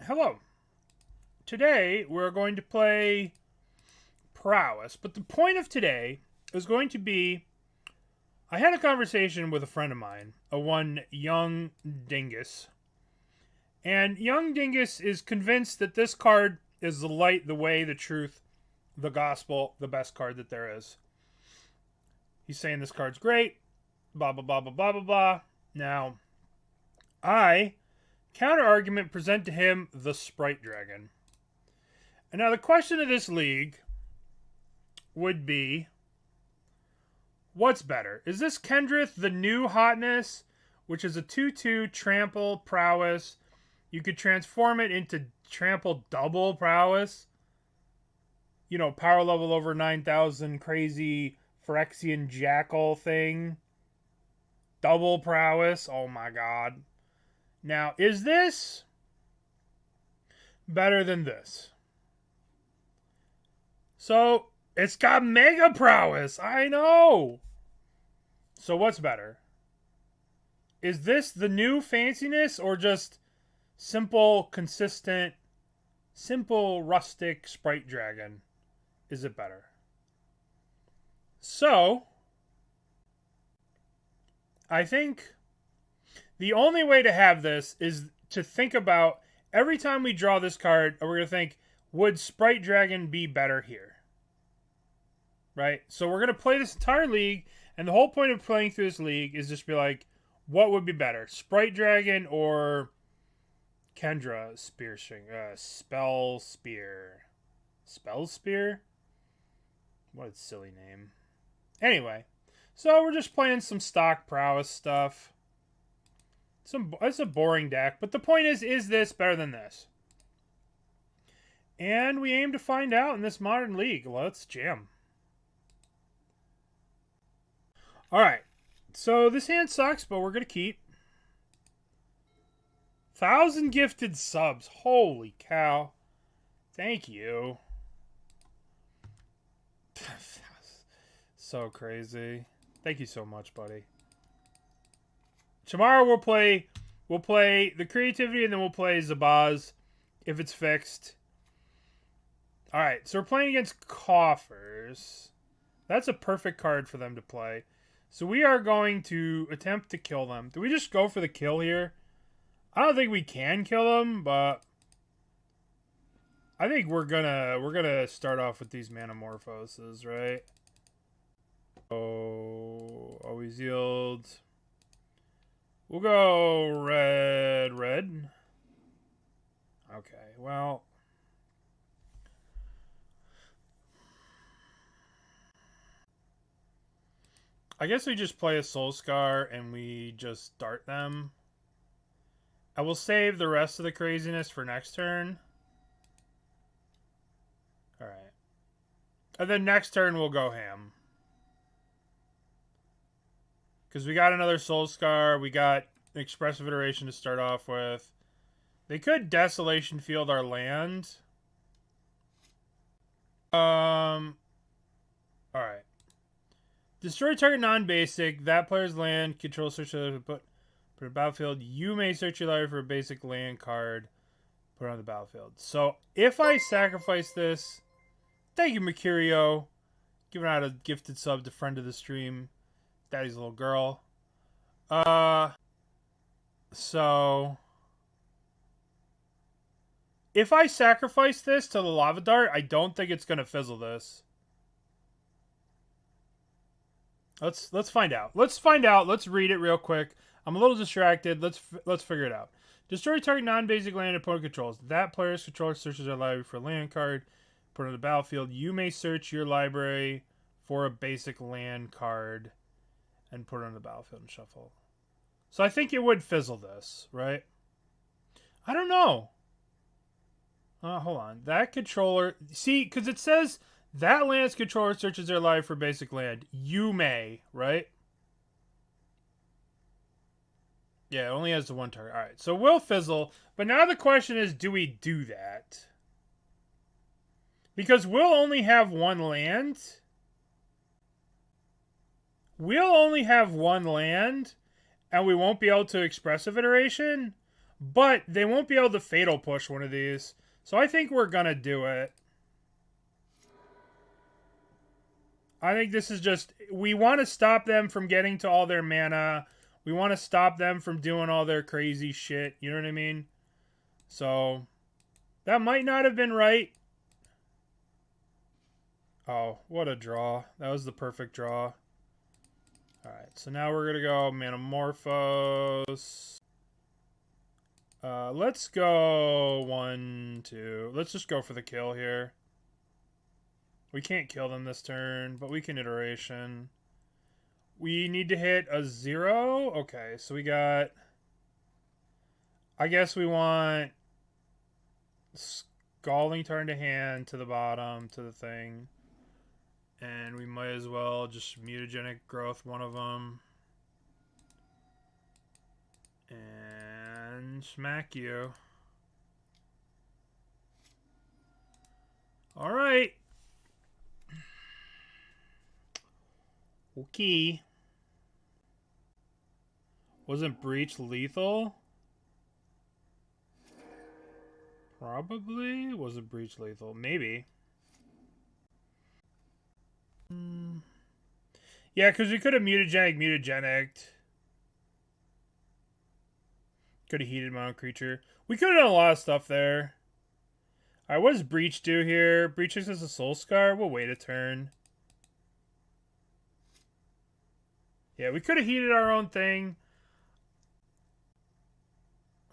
Hello. Today we're going to play Prowess, but the point of today is going to be I had a conversation with a friend of mine, a one young dingus, and young dingus is convinced that this card is the light, the way, the truth, the gospel, the best card that there is. He's saying this card's great, blah blah blah blah blah blah blah. Now, I counter argument present to him the Sprite Dragon. And now the question of this league would be, what's better? Is this Kendrith the new hotness, which is a 2/2 trample prowess? You could transform it into trample double prowess. You know, power level over 9,000, crazy Phyrexian jackal thing. Double prowess. Oh my god. Now, is this better than this? So, it's got mega prowess. I know. So, what's better? Is this the new fanciness or just simple, consistent, simple, rustic Sprite Dragon? Is it better? So, I think the only way to have this is to think about every time we draw this card, we're going to think, would Sprite Dragon be better here? Right? So we're going to play this entire league, and the whole point of playing through this league is just be like, what would be better? Sprite Dragon or Khenra Spellspear? Spellspear? What a silly name. Anyway, so we're just playing some stock prowess stuff. It's a boring deck, but the point is this better than this? And we aim to find out in this modern league. Let's jam. Alright, so this hand sucks, but we're going to keep. 1,000 gifted subs. Holy cow. Thank you. So crazy. Thank you so much, buddy. Tomorrow we'll play the creativity and then we'll play Zabaz if it's fixed. Alright, so we're playing against Coffers. That's a perfect card for them to play. So we are going to attempt to kill them. Do we just go for the kill here? I don't think we can kill them, but I think we're gonna start off with these Manamorphoses, right? Oh, always yield. We'll go red. Okay, well. I guess we just play a Soul-Scar and we just dart them. I will save the rest of the craziness for next turn. Alright. And then next turn we'll go ham. Because we got another Soul-Scar. We got Expressive Iteration to start off with. They could Desolation Field our land. Alright. Destroy target non-basic. That player's land. Control search put a battlefield. You may search your library for a basic land card. Put it on the battlefield. So if I sacrifice this, thank you, Mercurio. Giving out a gifted sub to friend of the stream. Daddy's little girl. So if I sacrifice this to the Lava Dart, I don't think it's gonna fizzle this. Let's find out. Let's find out. Let's read it real quick. I'm a little distracted. Let's figure it out. Destroy target non-basic land opponent controls. That player's controller searches their library for a land card. Put it on the battlefield. You may search your library for a basic land card and put it on the battlefield and shuffle. So I think it would fizzle this, right? I don't know. Hold on. That controller... See, because it says... That land's controller searches their library for basic land. You may, right? Yeah, it only has the one target. Alright, so we'll fizzle. But now the question is, do we do that? Because we'll only have one land. We'll only have one land. And we won't be able to Expressive Iteration. But they won't be able to Fatal Push one of these. So I think we're going to do it. I think this is just... We want to stop them from getting to all their mana. We want to stop them from doing all their crazy shit. You know what I mean? So, that might not have been right. Oh, what a draw. That was the perfect draw. Alright, so now we're going to go Manamorphose. Let's go 1, 2. Let's just go for the kill here. We can't kill them this turn, but we can iteration. We need to hit a 0. Okay, so we got... I guess we want Scalding Tarn to hand to the bottom, to the thing. And we might as well just Mutagenic Growth one of them. And smack you. Alright. Okay. Wasn't Breach lethal? Probably. Wasn't Breach lethal? Maybe. Yeah, because we could have mutagenic. Could have heated my own creature. We could have done a lot of stuff there. Alright, what does Breach do here? Breach is a Soul-Scar. We'll wait a turn. Yeah, we could have heated our own thing.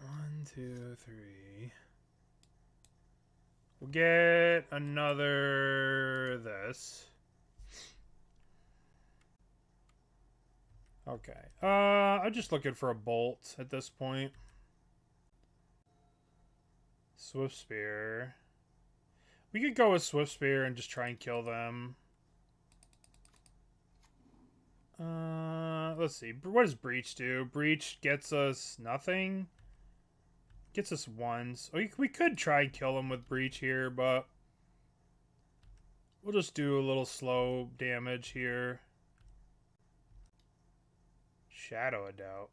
1, 2, 3. We'll get another this. Okay. I'm just looking for a bolt at this point. Swiftspear. We could go with Swiftspear and just try and kill them. Let's see. What does Breach do? Breach gets us nothing. Gets us 1. So we could try and kill them with Breach here, but we'll just do a little slow damage here. Shadow of Doubt.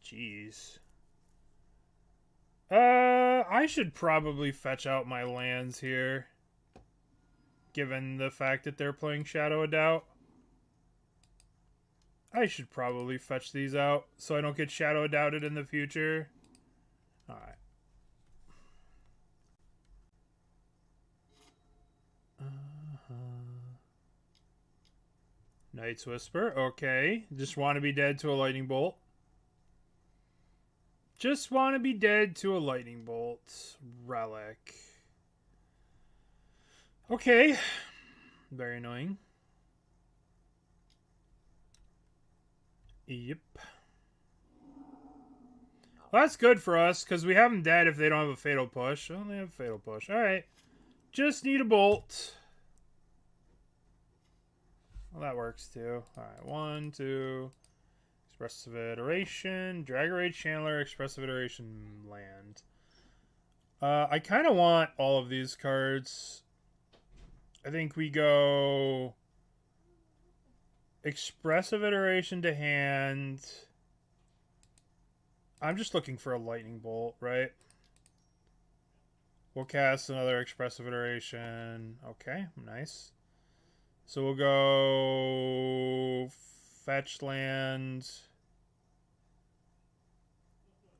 Jeez. I should probably fetch out my lands here, given the fact that they're playing Shadow of Doubt. I should probably fetch these out so I don't get Shadow Doubted in the future. Alright. Night's Whisper. Okay. Just want to be dead to a lightning bolt. Just want to be dead to a lightning bolt. Relic. Okay. Very annoying. Yep. Well, that's good for us, because we have them dead if they don't have a Fatal Push. Oh, they have a Fatal Push. Alright. Just need a bolt. Well, that works too. Alright, 1, 2. Expressive Iteration. Dragon Rage Chandler. Expressive Iteration land. I kind of want all of these cards. I think we go Expressive Iteration to hand. I'm just looking for a lightning bolt, right? We'll cast another Expressive Iteration. Okay, nice. So we'll go fetch land.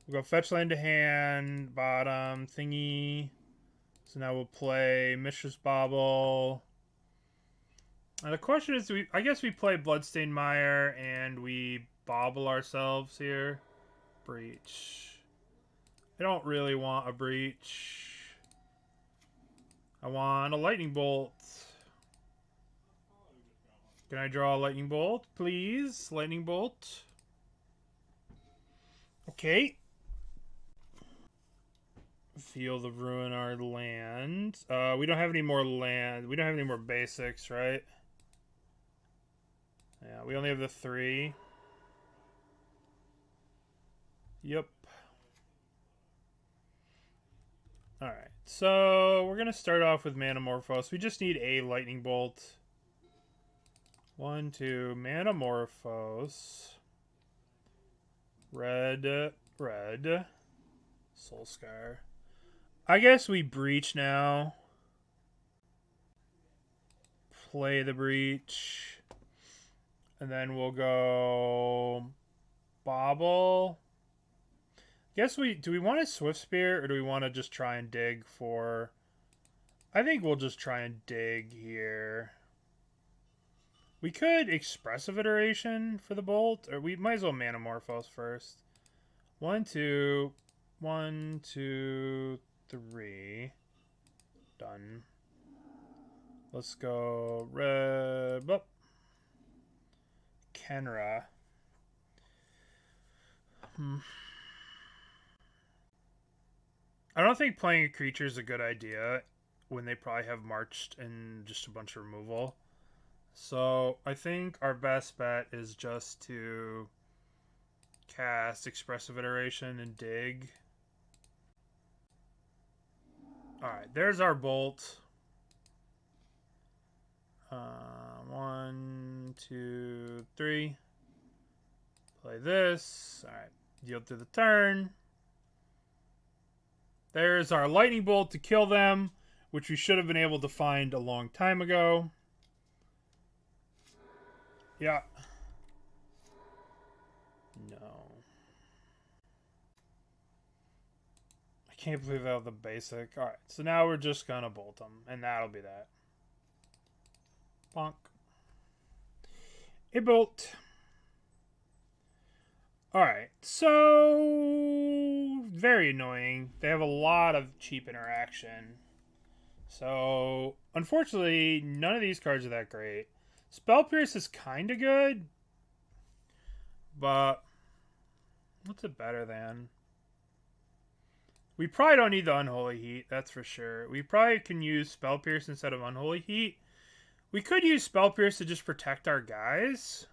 We'll go fetch land to hand, bottom, thingy. So now we'll play Mishra's Bauble. And the question is, I guess we play Bloodstained Mire and we Bauble ourselves here. Breach. I don't really want a Breach. I want a Lightning Bolt. Can I draw a Lightning Bolt, please? Lightning Bolt. Okay. Field of Ruin our land. We don't have any more land. We don't have any more basics, right? Yeah, we only have the 3. Yep. Alright, so we're going to start off with Manamorphose. We just need a Lightning Bolt. 1, 2, Manamorphose. Red, red. Soul-Scar. I guess we breach now. Play the breach. And then we'll go Bauble. Guess do we want a Swiftspear or do we want to just try and dig for... I think we'll just try and dig here. We could Expressive Iteration for the bolt, or we might as well Manamorphose first. 1, 2, 1, 2, 3. Done. Let's go red. Up. Khenra. I don't think playing a creature is a good idea when they probably have marched and just a bunch of removal. So I think our best bet is just to cast Expressive Iteration and dig. Alright, there's our bolt. 1, 2, 3. Play this. Alright, deal through the turn. There's our lightning bolt to kill them, which we should have been able to find a long time ago. Yeah. No. I can't believe that was the basic. Alright, so now we're just gonna bolt them, and that'll be that. Bonk. A bolt. Alright, so... very annoying. They have a lot of cheap interaction. So, unfortunately, none of these cards are that great. Spell Pierce is kind of good, but what's it better than? We probably don't need the Unholy Heat, that's for sure. We probably can use Spell Pierce instead of Unholy Heat. We could use Spell Pierce to just protect our guys.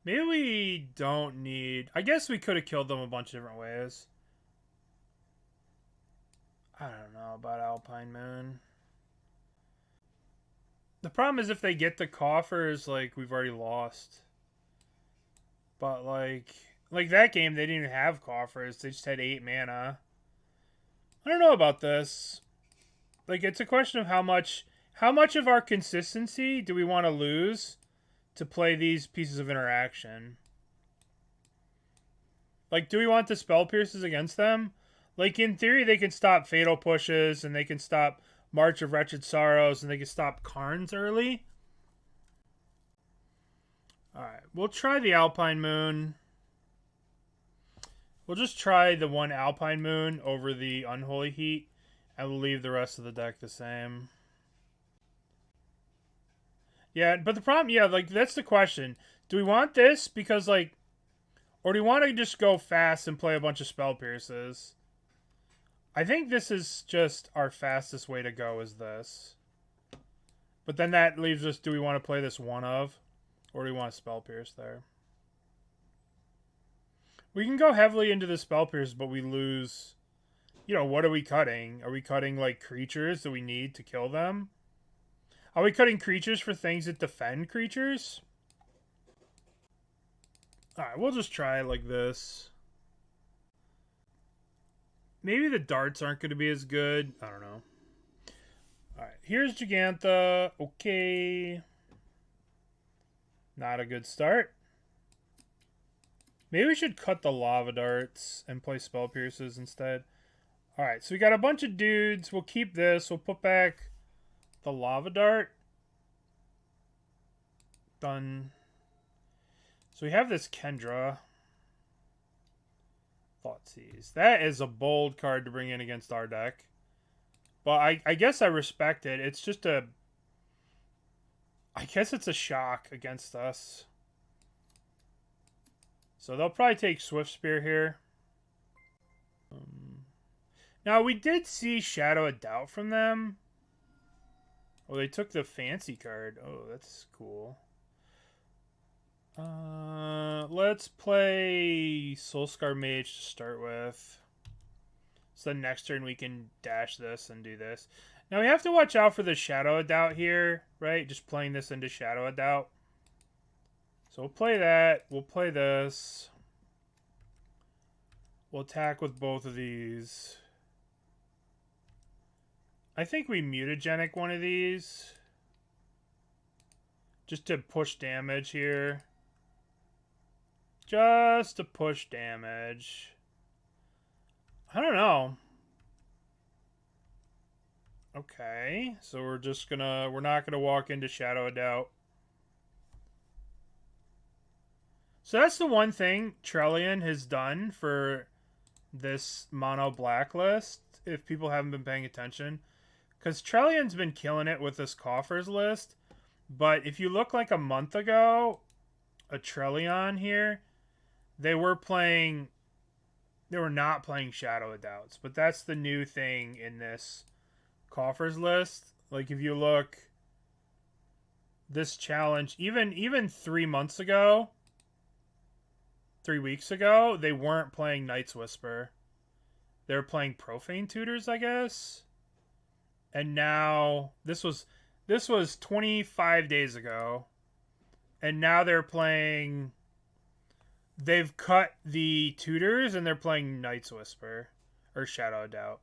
Maybe we don't need... I guess we could have killed them a bunch of different ways. I don't know about Alpine Moon. The problem is if they get the coffers, like, we've already lost. But, like that game, they didn't even have coffers. They just had 8 mana. I don't know about this. Like, it's a question of how much of our consistency do we want to lose to play these pieces of interaction? Like, do we want the Spell Pierces against them? Like, in theory, they can stop Fatal Pushes, and they can stop March of Wretched Sorrows, and they can stop Karns early. Alright, we'll try the Alpine Moon. We'll just try the one Alpine Moon over the Unholy Heat, and we'll leave the rest of the deck the same. Yeah, but the problem, yeah, like, that's the question. Do we want this? Because, like, or do we want to just go fast and play a bunch of Spell Pierces? I think this is just our fastest way to go is this. But then that leaves us, do we want to play this one of? Or do we want to Spell Pierce there? We can go heavily into the Spell Pierce, but we lose... You know, what are we cutting? Are we cutting, like, creatures that we need to kill them? Are we cutting creatures for things that defend creatures? Alright, we'll just try it like this. Maybe the darts aren't going to be as good. I don't know. Alright, here's Jegantha. Okay. Not a good start. Maybe we should cut the lava darts and play Spell Pierces instead. Alright, so we got a bunch of dudes. We'll keep this. We'll put back the lava dart. Done. So we have this Khenra. Thoughtseize. That is a bold card to bring in against our deck. But I guess I respect it. It's just a... I guess it's a shock against us. So they'll probably take Swiftspear here. Now, we did see Shadow of Doubt from them. Oh, they took the fancy card. Oh, that's cool. Let's play Soul-Scar Mage to start with. So then next turn we can dash this and do this. Now we have to watch out for the Shadow of Doubt here, right? Just playing this into Shadow of Doubt. So we'll play that. We'll play this. We'll attack with both of these. I think we mutagenic one of these. Just to push damage here. Just to push damage. I don't know. Okay. So we're not gonna walk into Shadow of Doubt. So that's the one thing Trellian has done for this mono blacklist, if people haven't been paying attention. Because Trellian's been killing it with this coffers list. But if you look like a month ago, a Trellian here, they were not playing Shadow of Doubts. But that's the new thing in this coffers list. Like if you look, this challenge, even 3 months ago, 3 weeks ago, they weren't playing Night's Whisper. They were playing Profane Tutors, I guess. And now, this was 25 days ago. And now they've cut the Tutors and they're playing Night's Whisper. Or Shadow of Doubt.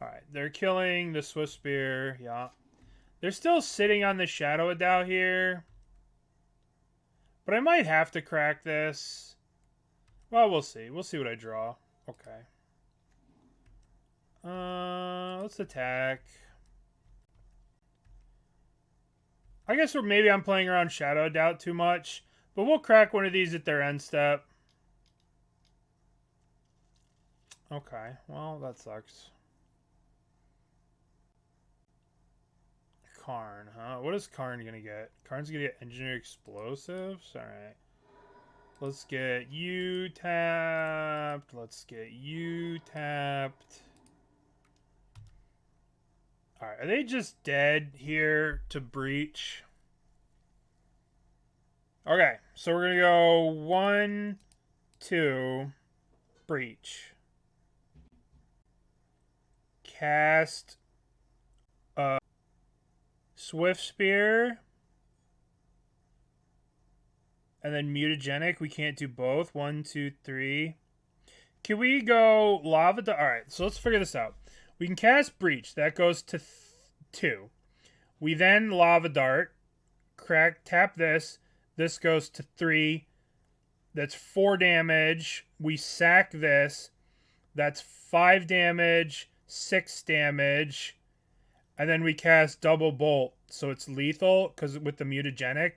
Alright, they're killing the Swiftspear, yeah. They're still sitting on the Shadow of Doubt here. But I might have to crack this. Well, we'll see. We'll see what I draw. Okay. Let's attack. I guess maybe I'm playing around Shadow of Doubt too much. But we'll crack one of these at their end step. Okay. Well, that sucks. Karn, huh? What is Karn gonna get? Karn's gonna get Engineer Explosives? Alright. Let's get you tapped. Let's get you tapped. Alright, are they just dead here to Breach? Okay, so we're gonna go 1, 2, Breach. Cast Swiftspear. And then Mutagenic. We can't do both. 1, 2, 3. Can we go Lava Dart? Alright, so let's figure this out. We can cast Breach. That goes to 2. We then Lava Dart. Tap this. This goes to 3. That's 4 damage. We sack this. That's 5 damage. 6 damage. And then we cast Double Bolt. So it's lethal. Because with the Mutagenic,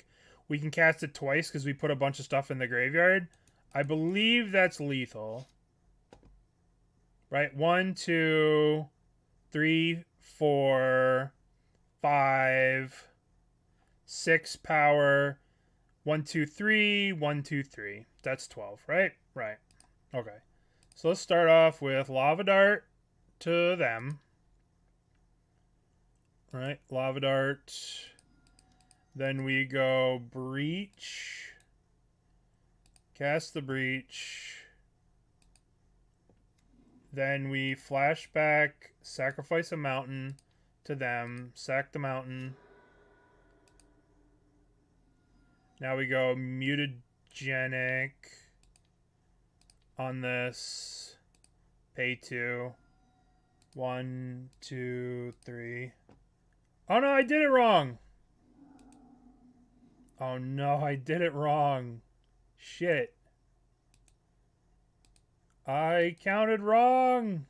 we can cast it twice because we put a bunch of stuff in the graveyard. I believe that's lethal. Right? 1, 2, 3, 4, 5, 6 power. 1, 2, 3, 1, 2, 3. That's 12, right? Right. Okay. So let's start off with Lava Dart to them. Right? Lava Dart. Then we go Breach. Cast the Breach. Then we flashback, sacrifice a mountain to them, sack the mountain. Now we go Mutagenic on this. Pay 2. 1, 2, 3. Oh no, I did it wrong. Oh no, I did it wrong. Shit. I counted wrong.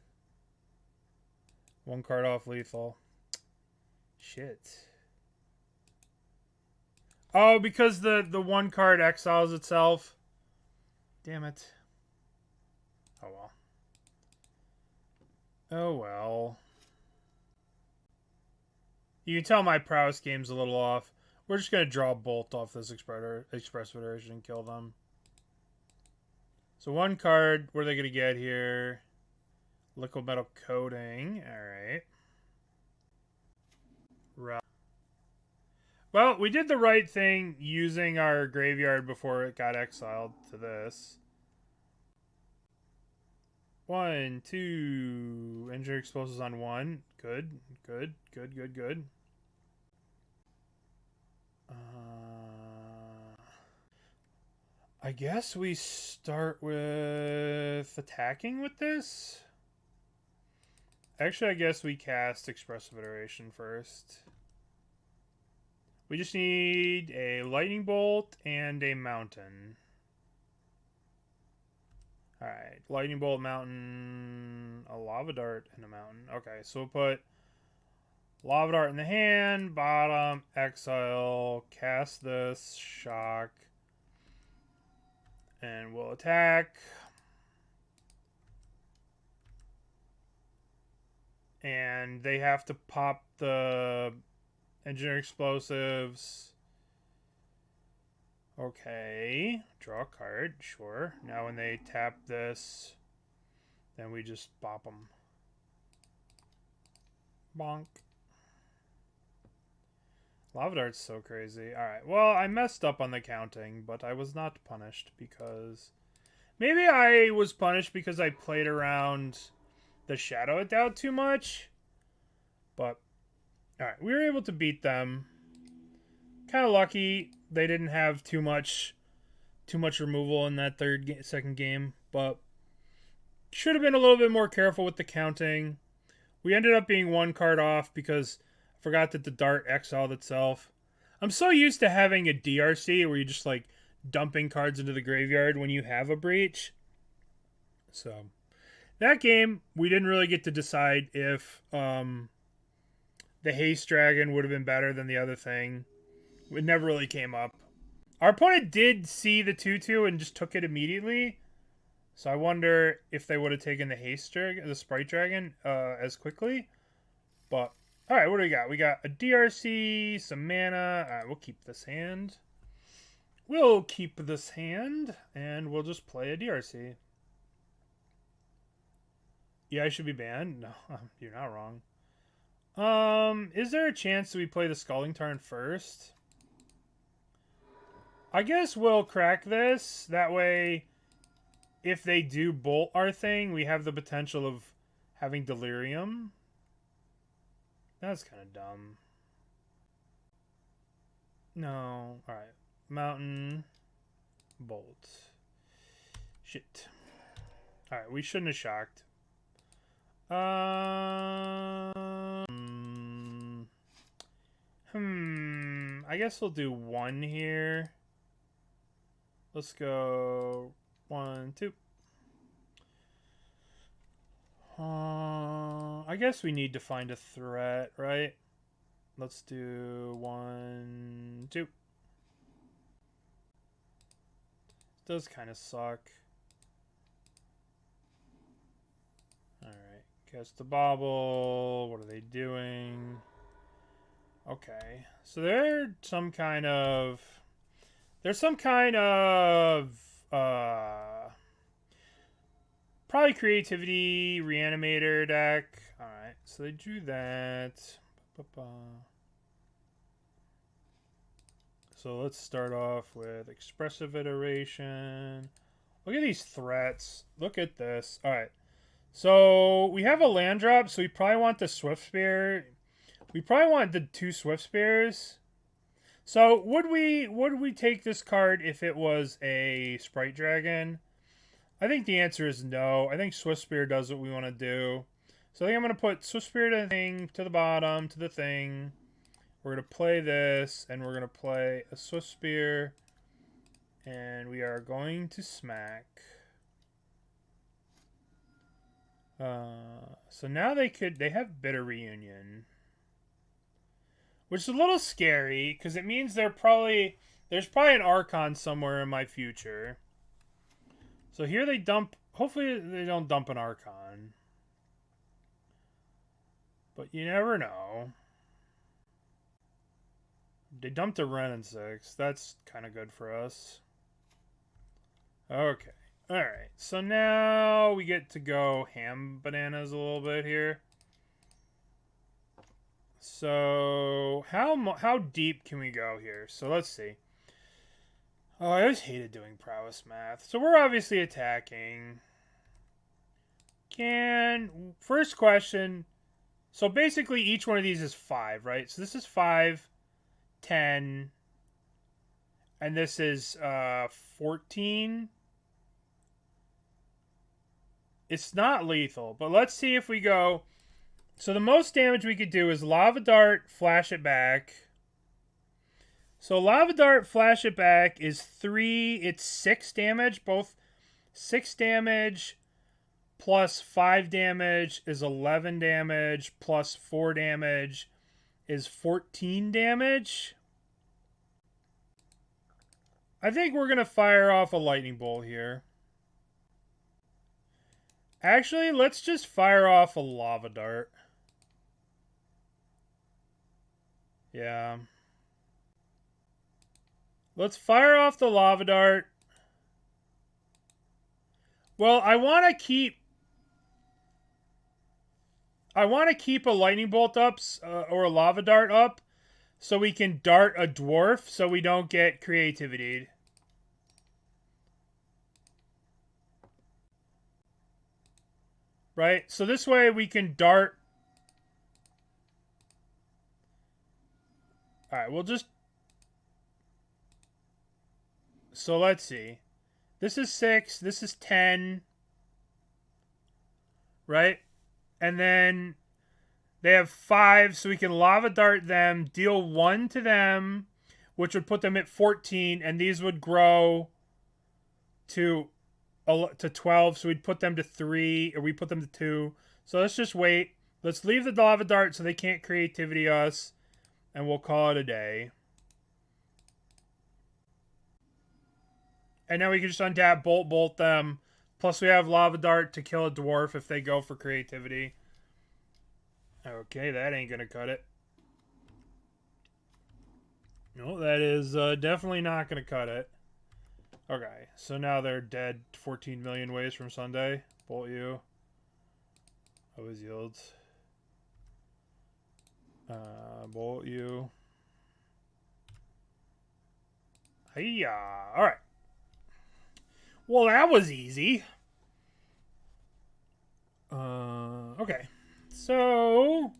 1 card off lethal. Shit. Oh, because the 1 card exiles itself. Damn it. Oh well. Oh well. You can tell my prowess game's a little off. We're just going to draw a bolt off this Expressive Iteration and kill them. So 1 card. What are they going to get here? Liquid Metal Coating. Alright. Right. Well, we did the right thing using our graveyard before it got exiled to this. 1, 2. Engineer Explosives on 1. Good. Good. Good, good, good. I guess we start with attacking with this. Actually, I guess we cast Expressive Iteration first. We just need a lightning bolt and a mountain. Alright, lightning bolt, mountain, a lava dart, and a mountain. Okay, so we'll put lava dart in the hand, bottom, exile, cast this, shock, and we'll attack. And they have to pop the engineering explosives. Okay. Draw a card. Sure. Now when they tap this, then we just bop them. Bonk. Lava Dart's so crazy. Alright. Well, I messed up on the counting, but I was not punished because... Maybe I was punished because I played around the Shadow Doubt too much. But, alright. We were able to beat them. Kind of lucky they didn't have too much removal in that second game, but should have been a little bit more careful with the counting. We ended up being one card off because I forgot that the dart exiled itself. I'm so used to having a DRC where you're just like dumping cards into the graveyard when you have a breach. So that game we didn't really get to decide if the Haste Dragon would have been better than the other thing. It never really came up. Our opponent did see the 2/2 and just took it immediately. So I wonder if they would have taken the Haste Dragon, the Sprite Dragon, as quickly. But, alright, what do we got? We got a DRC, some mana. Alright, we'll keep this hand. We'll keep this hand, and we'll just play a DRC. Yeah, I should be banned? No, you're not wrong. Is there a chance that we play the Scalding Tarn first? I guess we'll crack this. That way, if they do bolt our thing, we have the potential of having Delirium. That's kind of dumb. No. Alright. Mountain. Bolt. Shit. Alright, we shouldn't have shocked. I guess we'll do one here. Let's go 1, 2. I guess we need to find a threat, right? Let's do 1, 2. It does kind of suck. Alright, cast the Bauble. What are they doing? Okay, so they're some kind of... There's some kind of, probably Creativity Reanimator deck. Alright, so they drew that. So let's start off with Expressive Iteration. Look at these threats. Look at this. Alright, so we have a land drop, so we probably want the Swiftspear. We probably want the 2 Swiftspears. So, would we take this card if it was a Sprite Dragon? I think the answer is no. I think Swiftspear does what we want to do. So, I think I'm going to put Swiftspear to the thing, to the bottom, to the thing. We're going to play this, and we're going to play a Swiftspear. And we are going to smack. So, now they have Bitter Reunion. Which is a little scary, because it means there's probably an Archon somewhere in my future. So here they dump, hopefully they don't dump an Archon. But you never know. They dumped a Ren in 6. That's kind of good for us. Okay. Alright. So now we get to go ham bananas a little bit here. So, how deep can we go here? So, let's see. Oh, I always hated doing prowess math. So, we're obviously attacking. First question. So, basically, each one of these is 5, right? So, this is 5, 10. And this is 14. It's not lethal, but let's see if we go. So the most damage we could do is Lava Dart, flash it back. So Lava Dart, flash it back is 3. It's 6 damage. Both 6 damage plus 5 damage is 11 damage. Plus 4 damage is 14 damage. I think we're going to fire off a lightning bolt here. Actually, let's just fire off a Lava Dart. Yeah. Let's fire off the Lava Dart. Well, I want to keep a lightning bolt up or a Lava Dart up so we can dart a dwarf so we don't get creativity. Right? So this way we can dart. Alright, we'll just... So let's see. This is 6. This is 10. Right? And then they have 5, so we can Lava Dart them, deal 1 to them, which would put them at 14, and these would grow to 12, so we'd put them to 3, or we put them to 2. So let's just wait. Let's leave the Lava Dart so they can't creativity us, and we'll call it a day. And now we can just untap, bolt them. Plus we have Lava Dart to kill a dwarf if they go for creativity. Okay, that ain't gonna cut it. No, that is definitely not gonna cut it. Okay, so now they're dead 14 million ways from Sunday. Bolt you. Always yields. Bolt you. Hiya! Alright. Well, that was easy. Okay. So,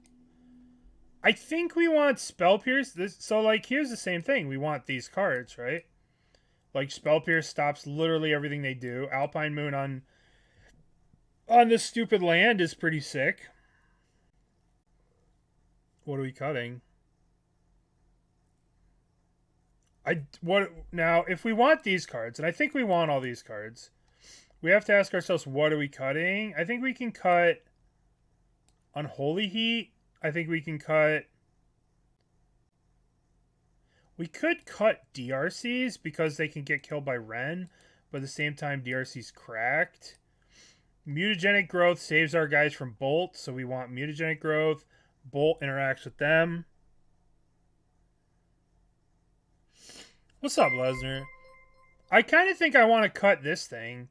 I think we want Spell Pierce. So, like, here's the same thing. We want these cards, right? Like, Spell Pierce stops literally everything they do. Alpine Moon on this stupid land is pretty sick. What are we cutting? Now, if we want these cards, and I think we want all these cards, we have to ask ourselves, what are we cutting? I think we can cut Unholy Heat. I think we can cut... We could cut DRCs because they can get killed by Ren, but at the same time, DRC's cracked. Mutagenic Growth saves our guys from Bolt, so we want Mutagenic Growth. Bolt interacts with them. What's up, Lesnar? I kind of think I want to cut this thing.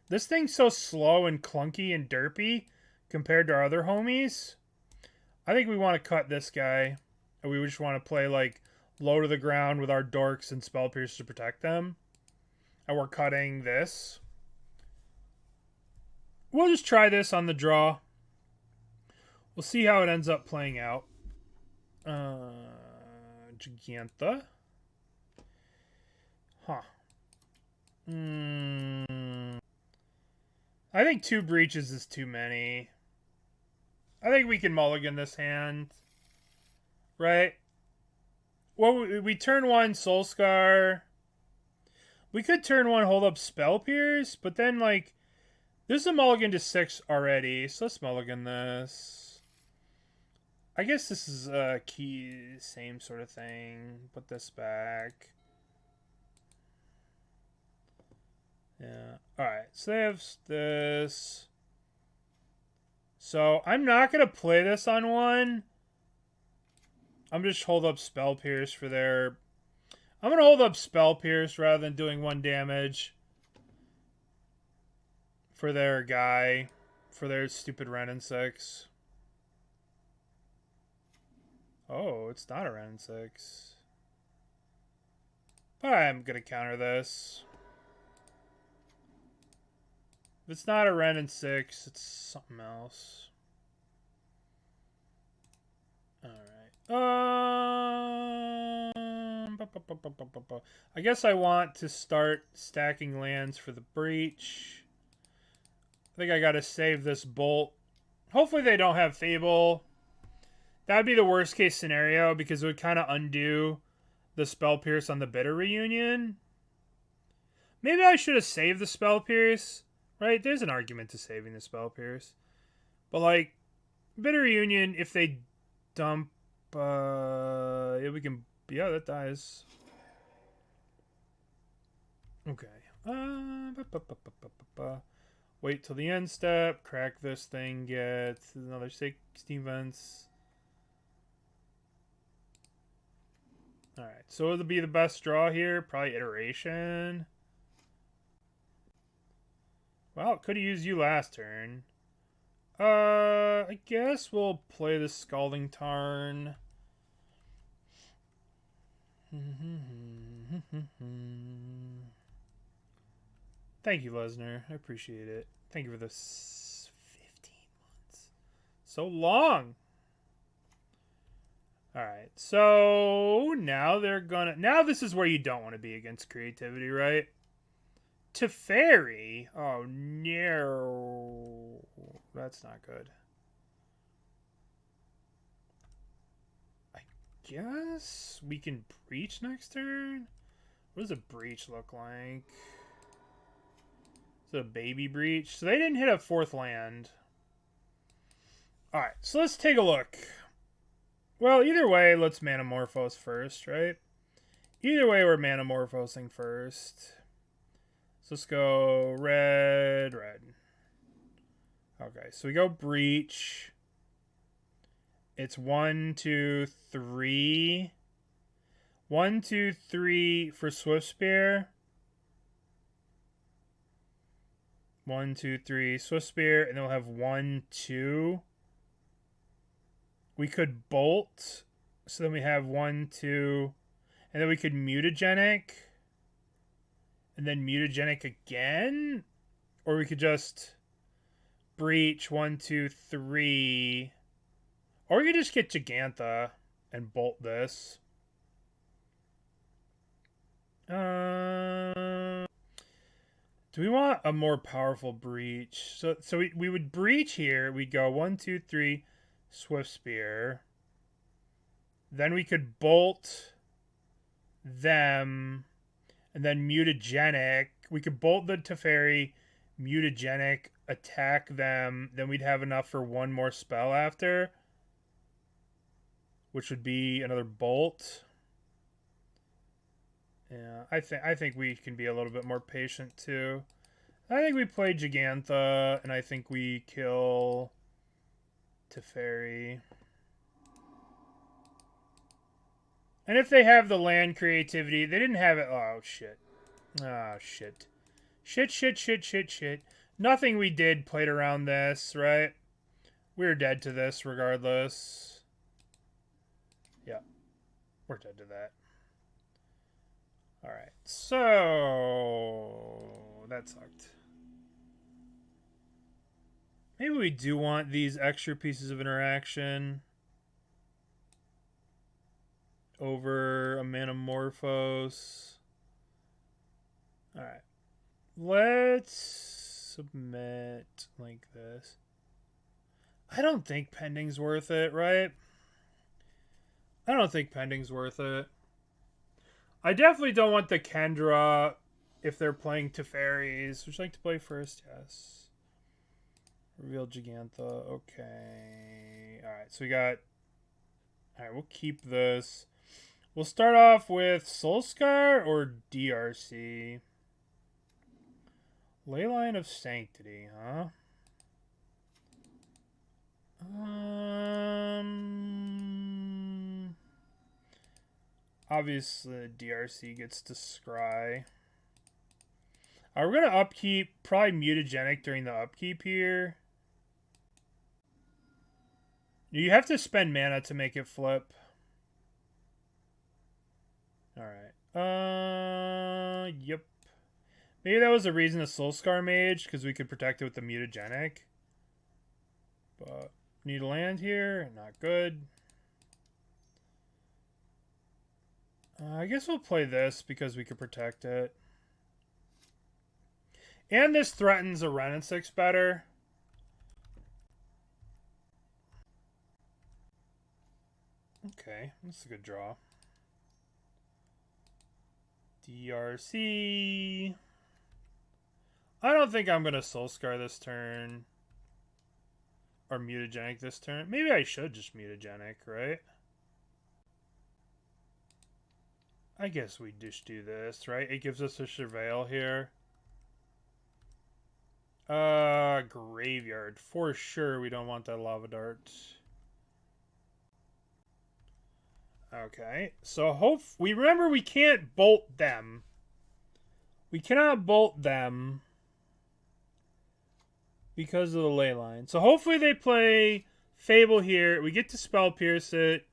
This thing's so slow and clunky and derpy compared to our other homies. I think we want to cut this guy. And we just want to play, like, low to the ground with our dorks and Spell Pierce to protect them. And we're cutting this. We'll just try this on the draw. We'll see how it ends up playing out. Jegantha. Huh. I think 2 breaches is too many. I think we can mulligan this hand. Right? Well, we turn 1 Soul-Scar. We could turn 1 hold up Spell Pierce, but then, like, this is a mulligan to 6 already, so let's mulligan this. I guess this is a key, same sort of thing. Put this back. Yeah. Alright, so they have this. So, I'm not going to play this on 1. I'm just hold up Spell Pierce for their... I'm going to hold up Spell Pierce rather than doing 1 damage. For their guy. For their stupid Ren and 6. Oh, it's not a Ren and 6. But I'm going to counter this. If it's not a Ren and 6, it's something else. Alright. I guess I want to start stacking lands for the breach. I think I gotta save this bolt. Hopefully they don't have Fable. That would be the worst case scenario because it would kind of undo the Spell Pierce on the Bitter Reunion. Maybe I should have saved the Spell Pierce, right? There's an argument to saving the Spell Pierce. But like, Bitter Reunion, if they dump, yeah, we can, yeah, that dies. Okay. Wait till the end step, crack this thing, get another 16 vents. Alright, so it'll be the best draw here, probably Iteration. Well, could have used you last turn. I guess we'll play the Scalding Tarn. Thank you, Lesnar. I appreciate it. Thank you for this 15 months. So long! Alright, so now they're gonna... Now this is where you don't want to be against creativity, right? Teferi? Oh, no. That's not good. I guess we can breach next turn? What does a breach look like? Is it a baby breach? So they didn't hit a 4th land. Alright, so let's take a look. Well, either way, let's Manamorphose first, right? Either way, we're Manamorphosing first. So let's go red, red. Okay, so we go breach. It's 1, 2, 3. 1, 2, 3 for Swiftspear. 1, 2, 3 Swiftspear, and then we'll have 1, 2. We could bolt, so then we have 1, 2, and then we could Mutagenic. And then Mutagenic again? Or we could just breach 1, 2, 3. Or we could just get Jegantha and bolt this. Do we want a more powerful breach? So we would breach here. We'd go 1, 2, 3 Swiftspear. Then we could bolt them. And then Mutagenic. We could bolt the Teferi, Mutagenic, attack them. Then we'd have enough for one more spell after. Which would be another bolt. Yeah, I think we can be a little bit more patient too. I think we play Jegantha, and I think we kill Teferi. And if they have the land creativity, they didn't have it. Oh, shit. Oh, shit. Shit. Nothing we did played around this, right? We're dead to this regardless. Yeah. We're dead to that. Alright. So... that sucked. Maybe we do want these extra pieces of interaction over a Manamorphose. Alright. Let's submit like this. I don't think pending's worth it, right? I don't think pending's worth it. I definitely don't want the Khenra if they're playing Teferis. Would you like to play first? Yes. Reveal Jegantha. Okay. Alright, so we got... Alright, we'll keep this. We'll start off with Soul-Scar or DRC? Leyline of Sanctity, huh? Obviously, DRC gets to scry. We're going to upkeep, probably Mutagenic during the upkeep here. You have to spend mana to make it flip. Alright. Yep. Maybe that was the reason the Soul-Scar Mage, because we could protect it with the Mutagenic. But, need a land here. Not good. I guess we'll play this because we could protect it. And this threatens a Wrenn and 6 better. Okay, that's a good draw. DRC. I don't think I'm going to Soul-Scar this turn. Or Mutagenic this turn. Maybe I should just Mutagenic, right? I guess we just do this, right? It gives us a Surveil here. Graveyard. For sure we don't want that Lava Dart. Okay, so we remember we can't bolt them. We cannot bolt them because of the ley line. So hopefully they play Fable here. We get to Spell Pierce it.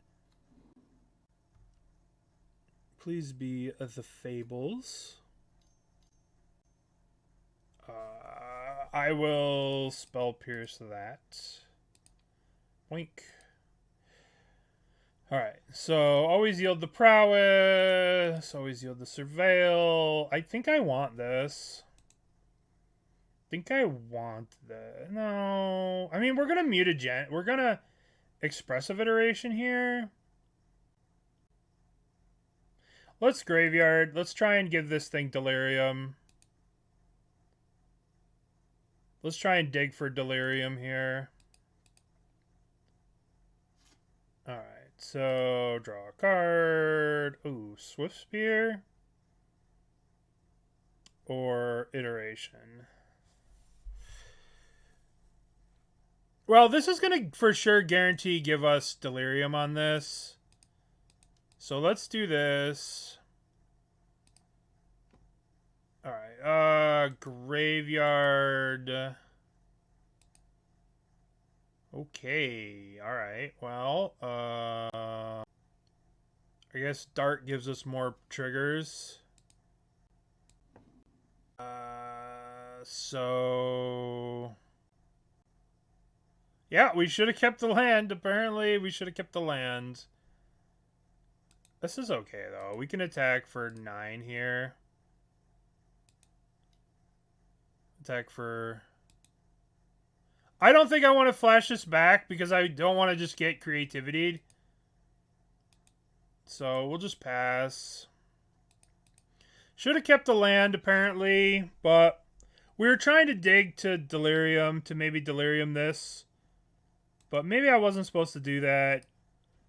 Please be the Fables. I will Spell Pierce that. Wink. Alright, so always yield the Prowess, always yield the Surveil. I think I want this. No. I mean, we're going to Mutagen. We're going to Expressive Iteration here. Let's Graveyard. Let's try and give this thing Delirium. Let's try and dig for Delirium here. Alright. So, draw a card. Ooh, Swiftspear. Or Iteration. Well, this is going to for sure guarantee give us Delirium on this. So let's do this. Alright, Graveyard. Okay, alright, well, I guess Dart gives us more triggers. So... yeah, we should have kept the land, apparently. We should have kept the land. This is okay, though. We can attack for 9 here. Attack for... I don't think I want to flash this back because I don't want to just get creativity. So we'll just pass. Should have kept the land, apparently, but we were trying to dig to Delirium, to maybe Delirium this. But maybe I wasn't supposed to do that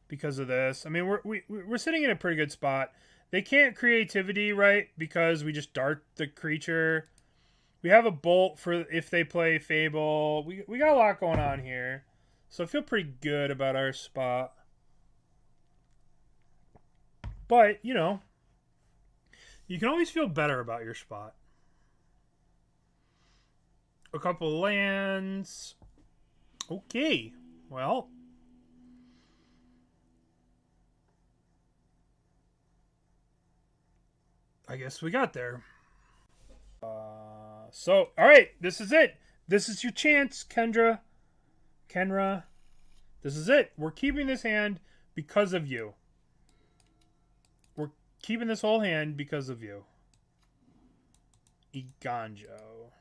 because of this. I mean, we're sitting in a pretty good spot. They can't creativity, right? Because we just dart the creature. We have a bolt for if they play Fable. We got a lot going on here. So I feel pretty good about our spot. But, you know, you can always feel better about your spot. A couple lands. Okay. Well. I guess we got there. So, alright, this is it. This is your chance, Khenra. This is it. We're keeping this hand because of you. We're keeping this whole hand because of you. Iganjo.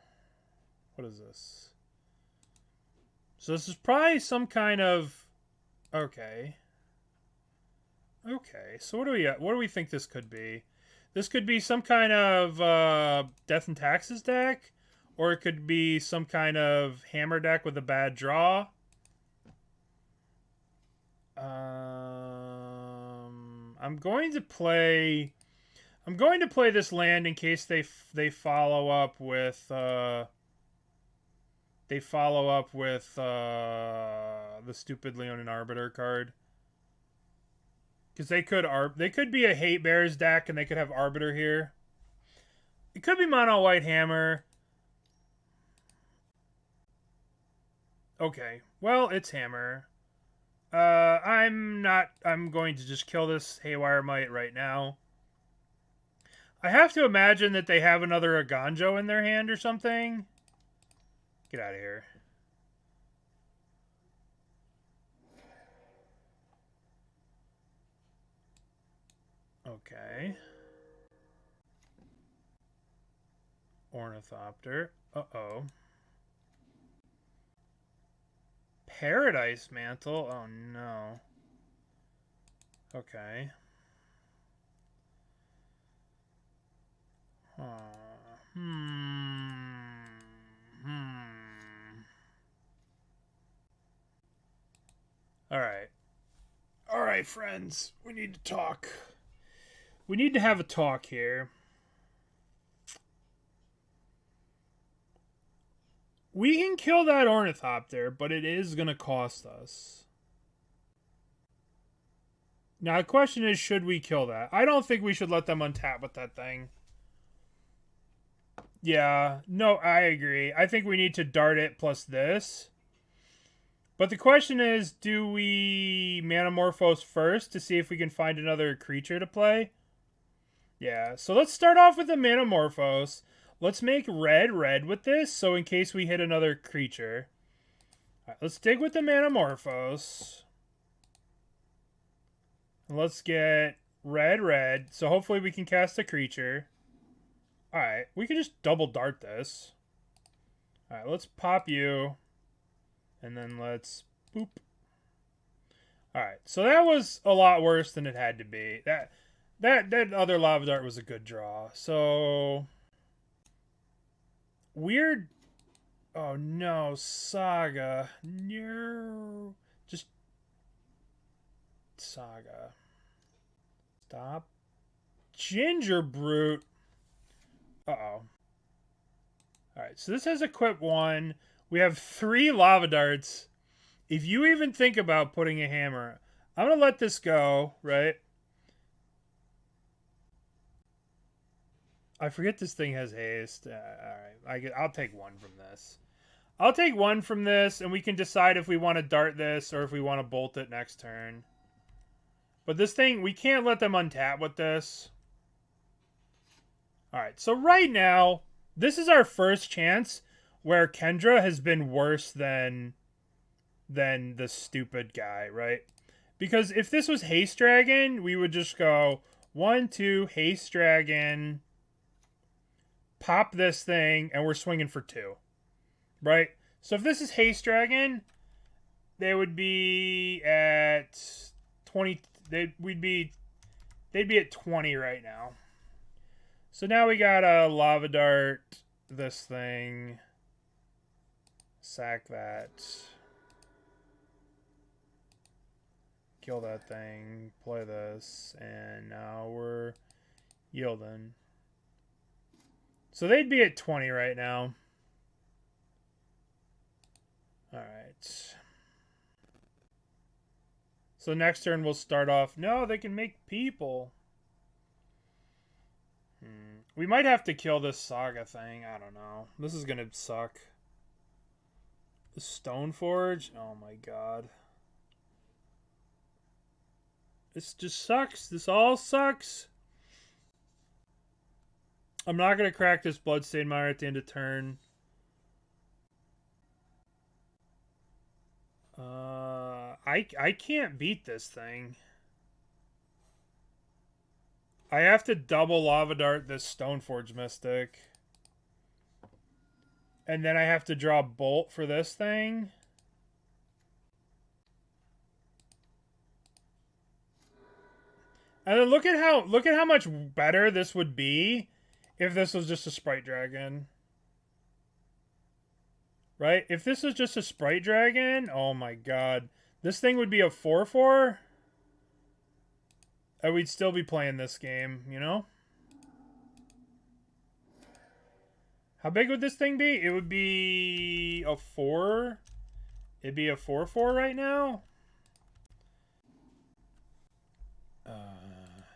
What is this? So this is probably some kind of... Okay. Okay, so what do we think this could be? This could be some kind of Death and Taxes deck, or it could be some kind of hammer deck with a bad draw. I'm going to play this land in case they follow up with the stupid Leonin Arbiter card. Because they could be a Hate Bears deck and they could have Arbiter here. It could be Mono White Hammer. Okay. Well, it's Hammer. I'm going to just kill this Haywire Mite right now. I have to imagine that they have another Aganjo in their hand or something. Get out of here. Okay. Ornithopter. Uh-oh. Paradise Mantle? Oh, no. Okay. Alright. Alright, friends. We need to talk. We need to have a talk here. We can kill that Ornithopter, but it is going to cost us. Now, the question is, should we kill that? I don't think we should let them untap with that thing. Yeah, no, I agree. I think we need to dart it plus this. But the question is, do we Manamorphose first to see if we can find another creature to play? Yeah, so let's start off with the Manamorphose. Let's make red with this, so in case we hit another creature. All right, let's dig with the Manamorphose. Let's get red, so hopefully we can cast a creature. Alright, we can just double dart this. Alright, let's pop you. And then let's boop. Alright, so that was a lot worse than it had to be. That other lava dart was a good draw. So weird. Oh no, Saga. No. Just Saga. Stop. Ginger Brute. Uh-oh. Alright, so this has equip 1. We have 3 lava darts. If you even think about putting a hammer, I'm going to let this go, right? I forget this thing has haste. Alright, I'll take 1 from this. I'll take 1 from this, and we can decide if we want to dart this or if we want to bolt it next turn. But this thing, we can't let them untap with this. Alright, so right now, this is our first chance where Khenra has been worse than the stupid guy, right? Because if this was Haste Dragon, we would just go 1, 2, Haste Dragon, pop this thing, and we're swinging for 2. Right? So if this is Haste Dragon, they would be at 20. They'd be at 20 right now. So now we got a Lava Dart, this thing, sack that, kill that thing, play this, and now we're yielding. So they'd be at 20 right now. Alright. So next turn we'll start off. No, they can make people. We might have to kill this Saga thing. I don't know. This is going to suck. The Stoneforge? Oh my god. This just sucks. This all sucks. I'm not going to crack this Bloodstained Mire at the end of turn. I can't beat this thing. I have to double Lava Dart this Stoneforge Mystic. And then I have to draw Bolt for this thing. And then look at how much better this would be if this was just a Sprite Dragon. Right? If this was just a Sprite Dragon, oh my god. This thing would be a 4/4. And we'd still be playing this game, you know? How big would this thing be? It would be a 4. It'd be a 4/4 right now.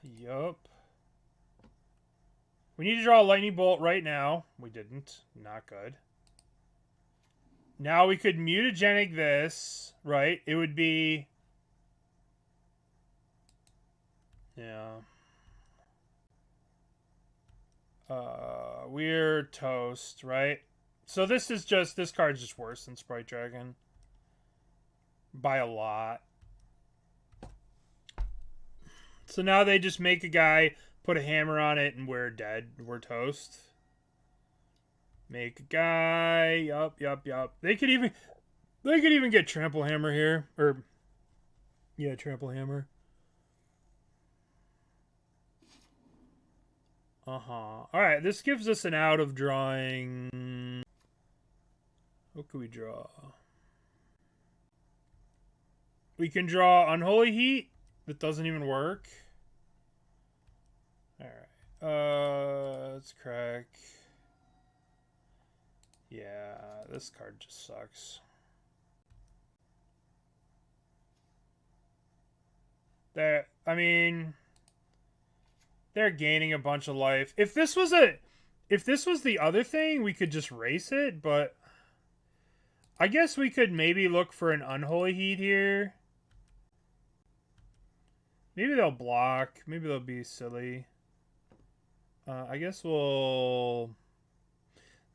Yup. We need to draw a Lightning Bolt right now. We didn't. Not good. Now we could Mutagenic this, right? It would be... Yeah. We're toast, right? So this card's just worse than Sprite Dragon. By a lot. So now they just make a guy, put a hammer on it, and we're dead. We're toast. Make a guy. Yup. They could even get Trample Hammer here. Or, yeah, Trample Hammer. Alright, this gives us an out of drawing. What can we draw? We can draw Unholy Heat. That doesn't even work. Alright. Let's crack. Yeah, this card just sucks. They're gaining a bunch of life. If this was the other thing, we could just race it, but I guess we could maybe look for an Unholy Heat here. Maybe they'll block. Maybe they'll be silly. I guess they'll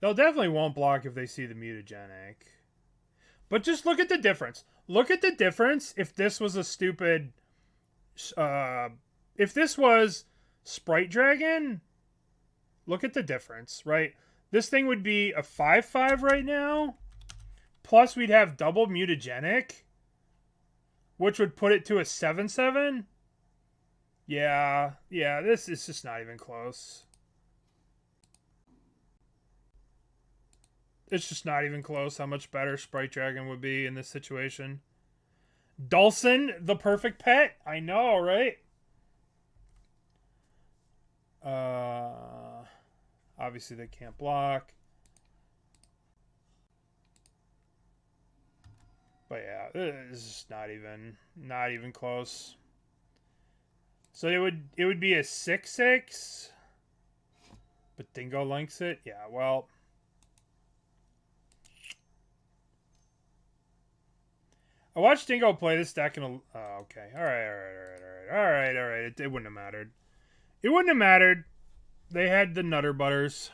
definitely won't block if they see the Mutagenic. But just look at the difference. Look at the difference if this was a stupid... if this was Sprite Dragon, look at the difference, right? This thing would be a 5/5 right now. Plus we'd have double Mutagenic, which would put it to a 7/7. Yeah, this is just not even close. It's just not even close how much better Sprite Dragon would be in this situation. Dulcin, the perfect pet. I know, right? Obviously they can't block. But yeah, this is not even close. So it would be a 6/6. But Dingo links it. Yeah, well, I watched Dingo play this deck in a... Oh, okay. All right. It wouldn't have mattered. It wouldn't have mattered. They had the Nutter Butters.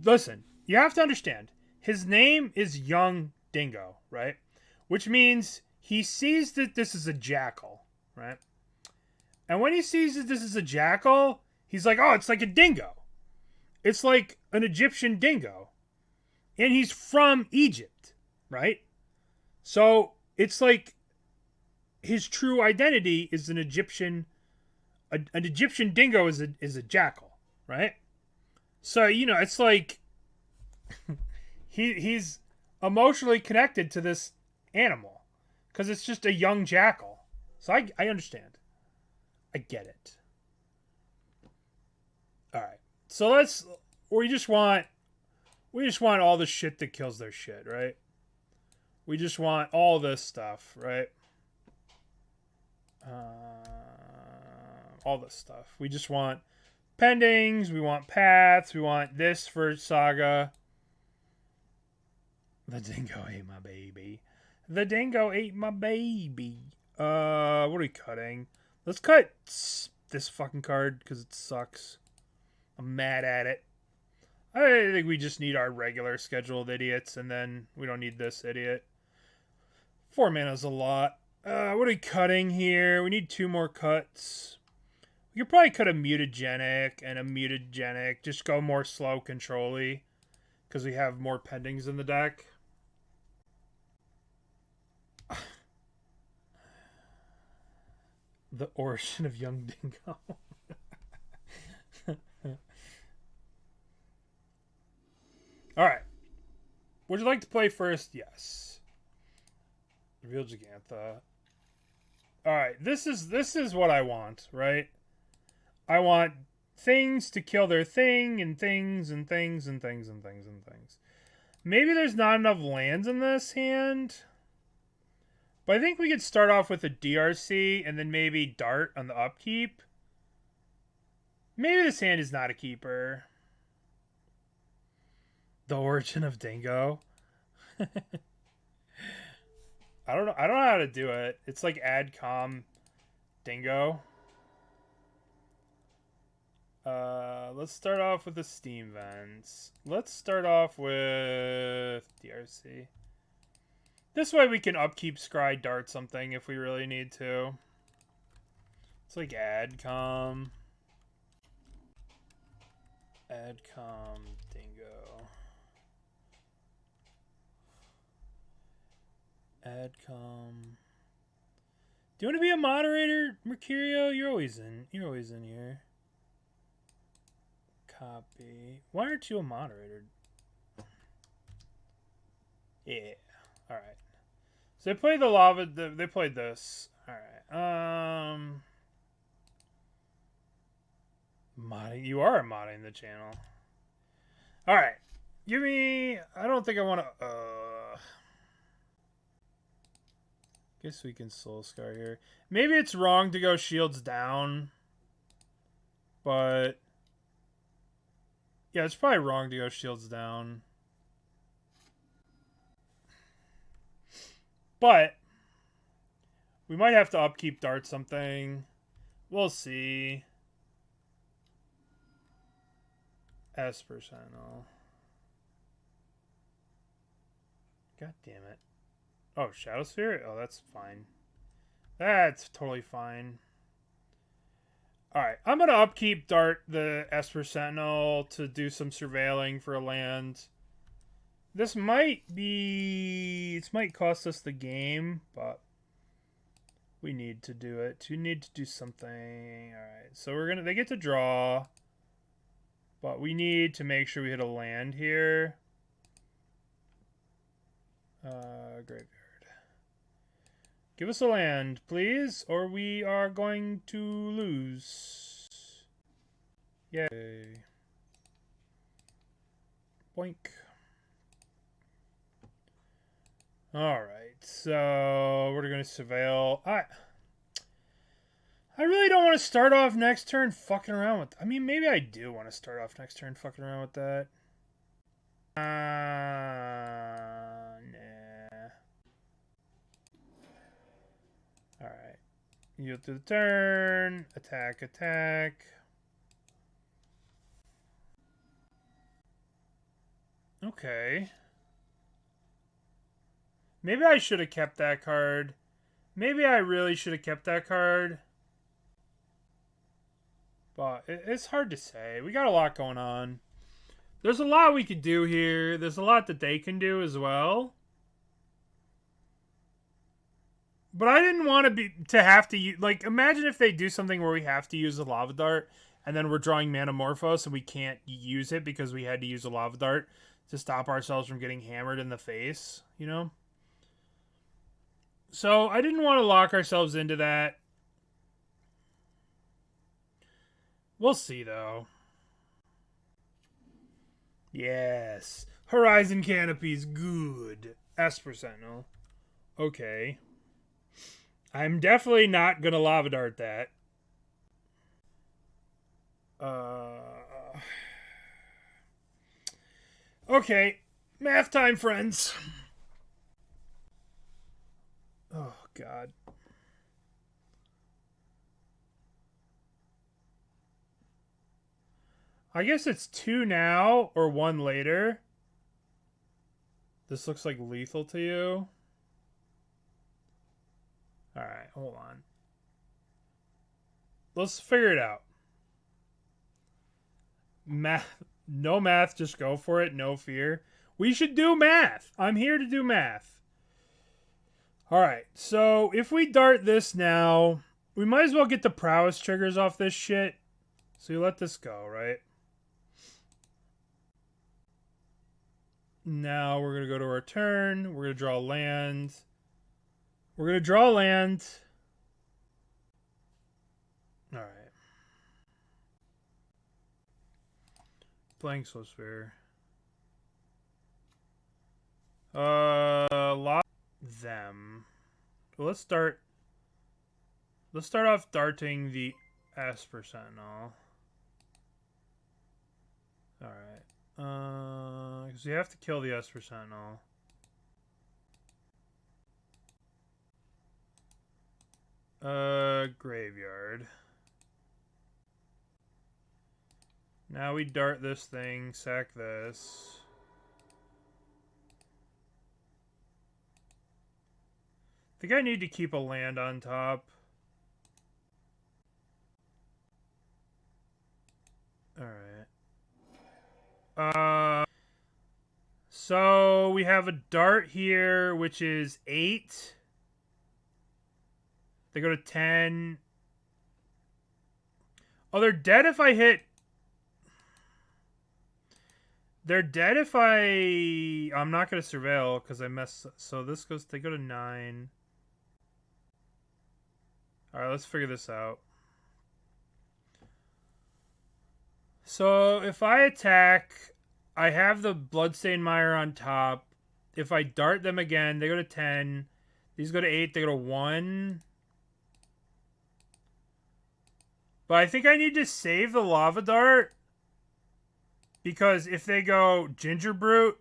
Listen, you have to understand. His name is Young Dingo, right? Which means he sees that this is a jackal, right? And when he sees that this is a jackal, he's like, oh, it's like a dingo. It's like an Egyptian dingo. And he's from Egypt, right? So it's like his true identity is an Egyptian. An Egyptian dingo is a jackal, right? So it's like he's emotionally connected to this animal because it's just a young jackal. So I understand. I get it. All right. So we just want all the shit that kills their shit, right? We just want all this stuff, right? All this stuff. We just want pendings. We want paths. We want this for Saga. The dingo ate my baby. The dingo ate my baby. What are we cutting? Let's cut this fucking card because it sucks. I'm mad at it. I think we just need our regular scheduled idiots, and then we don't need this idiot. 4 mana's a lot. What are we cutting here? We need 2 more cuts. We could probably cut a Mutagenic and a Mutagenic. Just go more slow control-y. Because we have more pendings in the deck. The origin of Young Dingo. Alright. Would you like to play first? Yes. Reveal Jegantha. Alright, this is what I want, right? I want things to kill their thing, and things, and things, and things, and things, and things. Maybe there's not enough lands in this hand. But I think we could start off with a DRC, and then maybe Dart on the upkeep. Maybe this hand is not a keeper. The origin of Dingo. I don't know how to do it. It's like add com Dingo. Let's start off with the Steam Vents. Let's start off with DRC. This way we can upkeep Scry Dart something if we really need to. It's like Adcom. Adcom Dingo. Adcom. Do you want to be a moderator, Mercurio? You're always in here. Copy. Why aren't you a moderator? Yeah. All right. So they played the lava. They played this. All right. Modding. You are modding the channel. All right. Give me. I don't think I want to. Guess we can Soul-Scar here. Maybe it's wrong to go shields down. But yeah, it's probably wrong to go shields down. But we might have to upkeep dart something. We'll see. Esper Sentinel. God damn it. Oh, Shadow Sphere? Oh, that's fine. That's totally fine. Alright, I'm going to upkeep dart the Esper Sentinel to do some surveilling for a land. This might be... This might cost us the game, but we need to do it. We need to do something. Alright, so we're going to... They get to draw, but we need to make sure we hit a land here. Graveyard. Give us a land, please, or we are going to lose. Yay. Boink. Alright, so we're going to surveil. I really don't want to start off next turn fucking around with... I mean, maybe I do want to start off next turn fucking around with that. Alright. Yield to the turn. Attack, attack. Okay. Maybe I should have kept that card. Maybe I really should have kept that card. But it's hard to say. We got a lot going on. There's a lot we could do here. There's a lot that they can do as well. But I didn't want to have to use... Like, imagine if they do something where we have to use a Lava Dart, and then we're drawing Manamorphose, and we can't use it because we had to use a Lava Dart to stop ourselves from getting hammered in the face, you know? So, I didn't want to lock ourselves into that. We'll see, though. Yes. Horizon Canopy's good. Esper Sentinel. Okay. I'm definitely not going to Lava Dart that. Okay. Math time, friends. Oh, God. I guess it's 2 now or 1 later. This looks like lethal to you. Alright, hold on. Let's figure it out. Math. No math, just go for it. No fear. We should do math. I'm here to do math. Alright, so if we dart this now, we might as well get the prowess triggers off this shit. So you let this go, right? Now we're going to go to our turn. We're going to draw land. We're going to draw land. Alright. Playing Swiftspear. Lock them. Let's start off darting the Esper Sentinel. Alright. Because you have to kill the Esper Sentinel. Graveyard. Now we dart this thing, sack this. I think I need to keep a land on top. Alright. So we have a dart here, which is 8. They go to 10. Oh, they're dead if I hit... They're dead if I... I'm not going to surveil because I messed... So this goes... They go to 9. Alright, let's figure this out. So if I attack, I have the Bloodstained Mire on top. If I dart them again, they go to 10. These go to 8, they go to 1. But I think I need to save the Lava Dart. Because if they go Ginger Brute,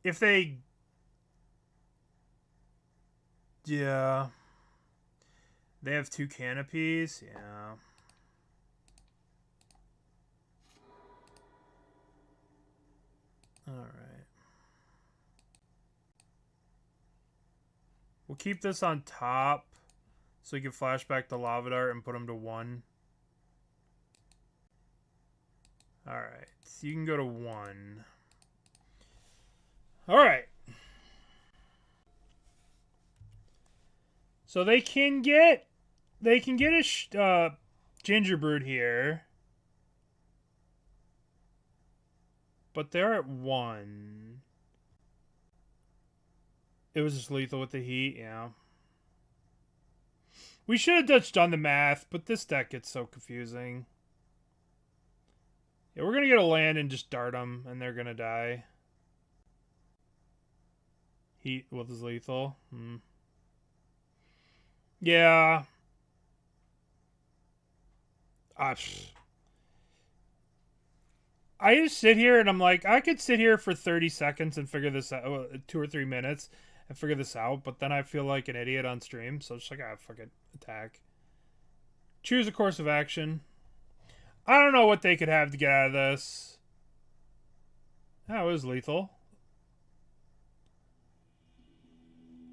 if they... Yeah. They have 2 canopies. Yeah. Alright. We'll keep this on top. So we can flash back the Lava Dart and put them to 1. Alright, so you can go to 1. Alright. So they can get a Gingerbread here. But they're at 1. It was just lethal with the heat, yeah. We should have just done the math, but this deck gets so confusing. Yeah, we're going to get a land and just dart them, and they're going to die. Heat with his lethal. Yeah. I just sit here and I'm like, I could sit here for 30 seconds and figure this out, 2 or 3 minutes and figure this out, but then I feel like an idiot on stream, so it's like, fuck it, attack. Choose a course of action. I don't know what they could have to get out of this. Oh, it was lethal.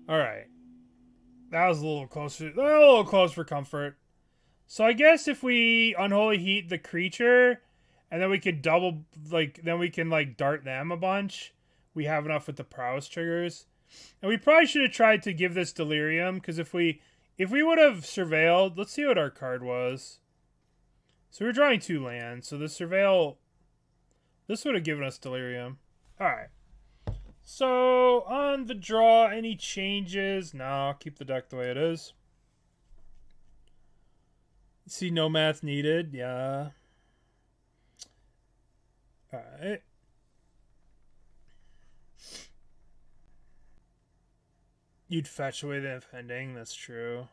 Alright. That was a little close for comfort. So I guess if we Unholy Heat the creature, and then we could double, then we can, dart them a bunch. We have enough with the Prowess triggers. And we probably should have tried to give this Delirium, because if we would have surveilled, let's see what our card was. So we're drawing 2 lands, so the surveil, this would have given us Delirium. Alright. So, on the draw, any changes? No, keep the deck the way it is. See, no math needed, yeah. Alright. You'd fetch away the Impending, that's true.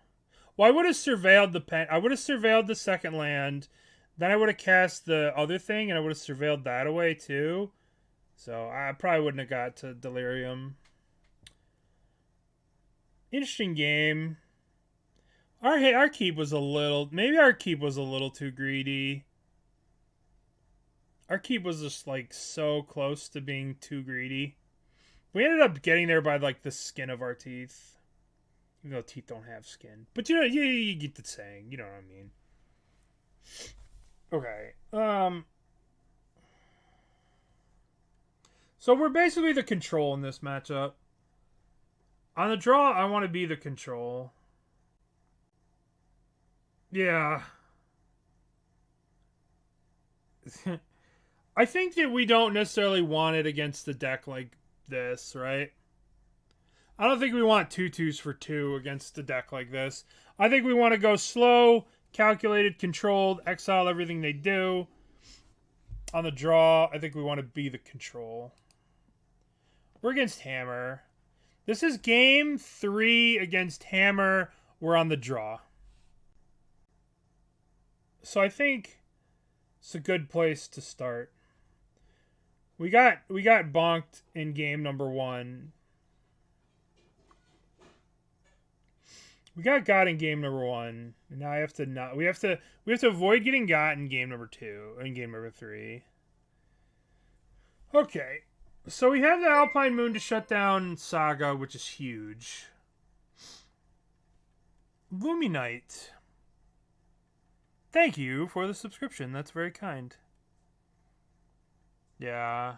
Well, I would have surveilled the I would have surveilled the second land. Then I would have cast the other thing, and I would have surveilled that away, too. So, I probably wouldn't have got to Delirium. Interesting game. Our keep was a little... Maybe our keep was a little too greedy. Our keep was just, so close to being too greedy. We ended up getting there by, the skin of our teeth. Even though teeth don't have skin. But, you get the saying. You know what I mean. Okay. So we're basically the control in this matchup. On the draw, I want to be the control. Yeah. I think that we don't necessarily want it against the deck like this, right? I don't think we want 2/2s for 2 against a deck like this. I think we want to go slow, calculated, controlled, exile everything they do. On the draw, I think we want to be the control. We're against Hammer. This is game 3 against Hammer. We're on the draw. So I think it's a good place to start. We got bonked in game number 1. We got in game number 1. And now I have to not. We have to avoid getting got in game number 2 and game number 3. Okay. So we have the Alpine Moon to shut down Saga, which is huge. Gloomy Night. Thank you for the subscription. That's very kind. Yeah.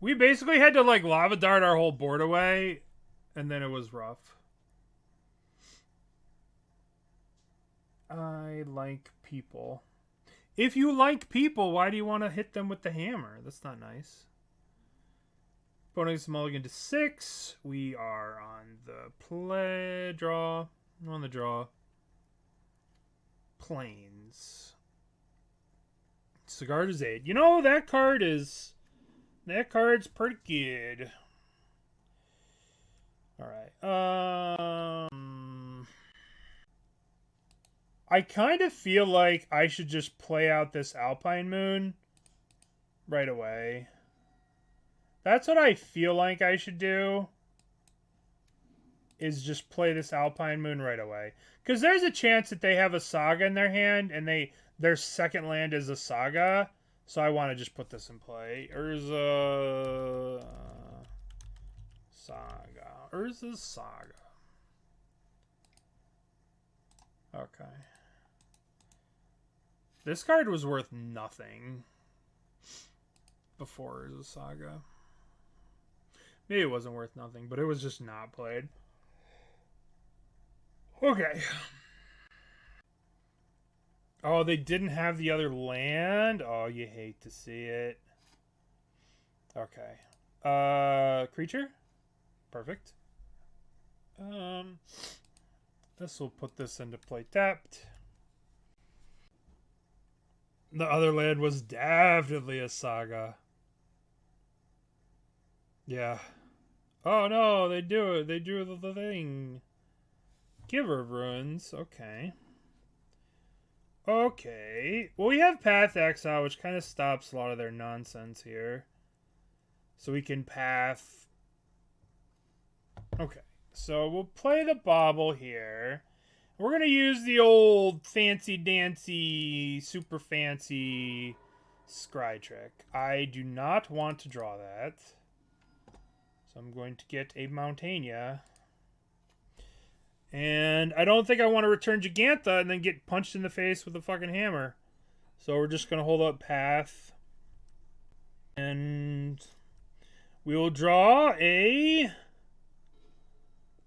We basically had to, like, lava dart our whole board away, and then it was rough. I like people. If you like people, why do you want to hit them with the hammer? That's not nice. Bonus mulligan to 6. We are on the play draw. On the draw. Plains. Cigar to Zaid. You know, that card's pretty good. Alright. I kind of feel like I should just play out this Alpine Moon right away. That's what I feel like I should do. Is just play this Alpine Moon right away. Because there's a chance that they have a Saga in their hand, and their second land is a Saga. So I want to just put this in play. Urza Saga. Okay. This card was worth nothing before Urza Saga. Maybe it wasn't worth nothing, but it was just not played. Okay. Oh, they didn't have the other land? Oh, you hate to see it. Okay. Creature? Perfect. This will put this into play tapped. The other land was definitely a Saga. Yeah. Oh no, they do it. They drew the thing. Giver of Ruins. Okay. Okay. Well, we have Path Exile, which kind of stops a lot of their nonsense here. So we can path. Okay. So we'll play the Bauble here. We're going to use the old fancy-dancy, super fancy scry trick. I do not want to draw that. So I'm going to get a Montaigne. And I don't think I want to return Jegantha and then get punched in the face with a fucking hammer. So we're just going to hold up Path. And we will draw a...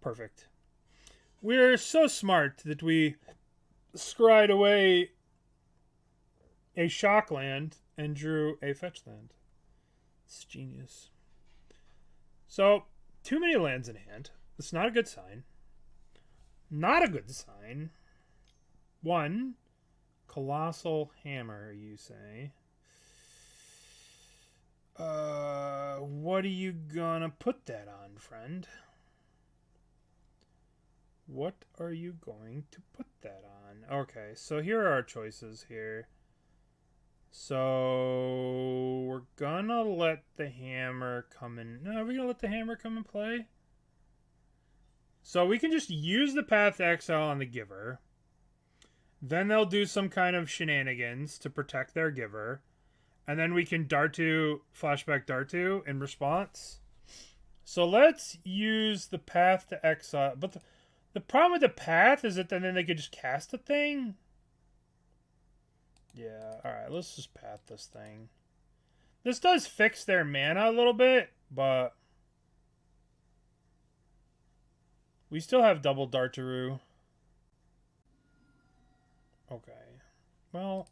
Perfect. We're so smart that we scried away a shock land and drew a fetch land. It's genius. So, too many lands in hand. That's not a good sign. Not a good sign. 1. Colossal Hammer, you say. What are you gonna put that on, friend? What are you going to put that on? Okay, so here are our choices here. So we're gonna let the hammer come in. No, are we gonna let the hammer come in play? So we can just use the Path Exile on the Giver. Then they'll do some kind of shenanigans to protect their Giver. And then we can Dartu, flashback Dartu in response. So let's use the Path to Exile. But the problem with the Path is that then they could just cast a thing. Yeah, alright, let's just Path this thing. This does fix their mana a little bit, but we still have double Dartaru. Okay. Well,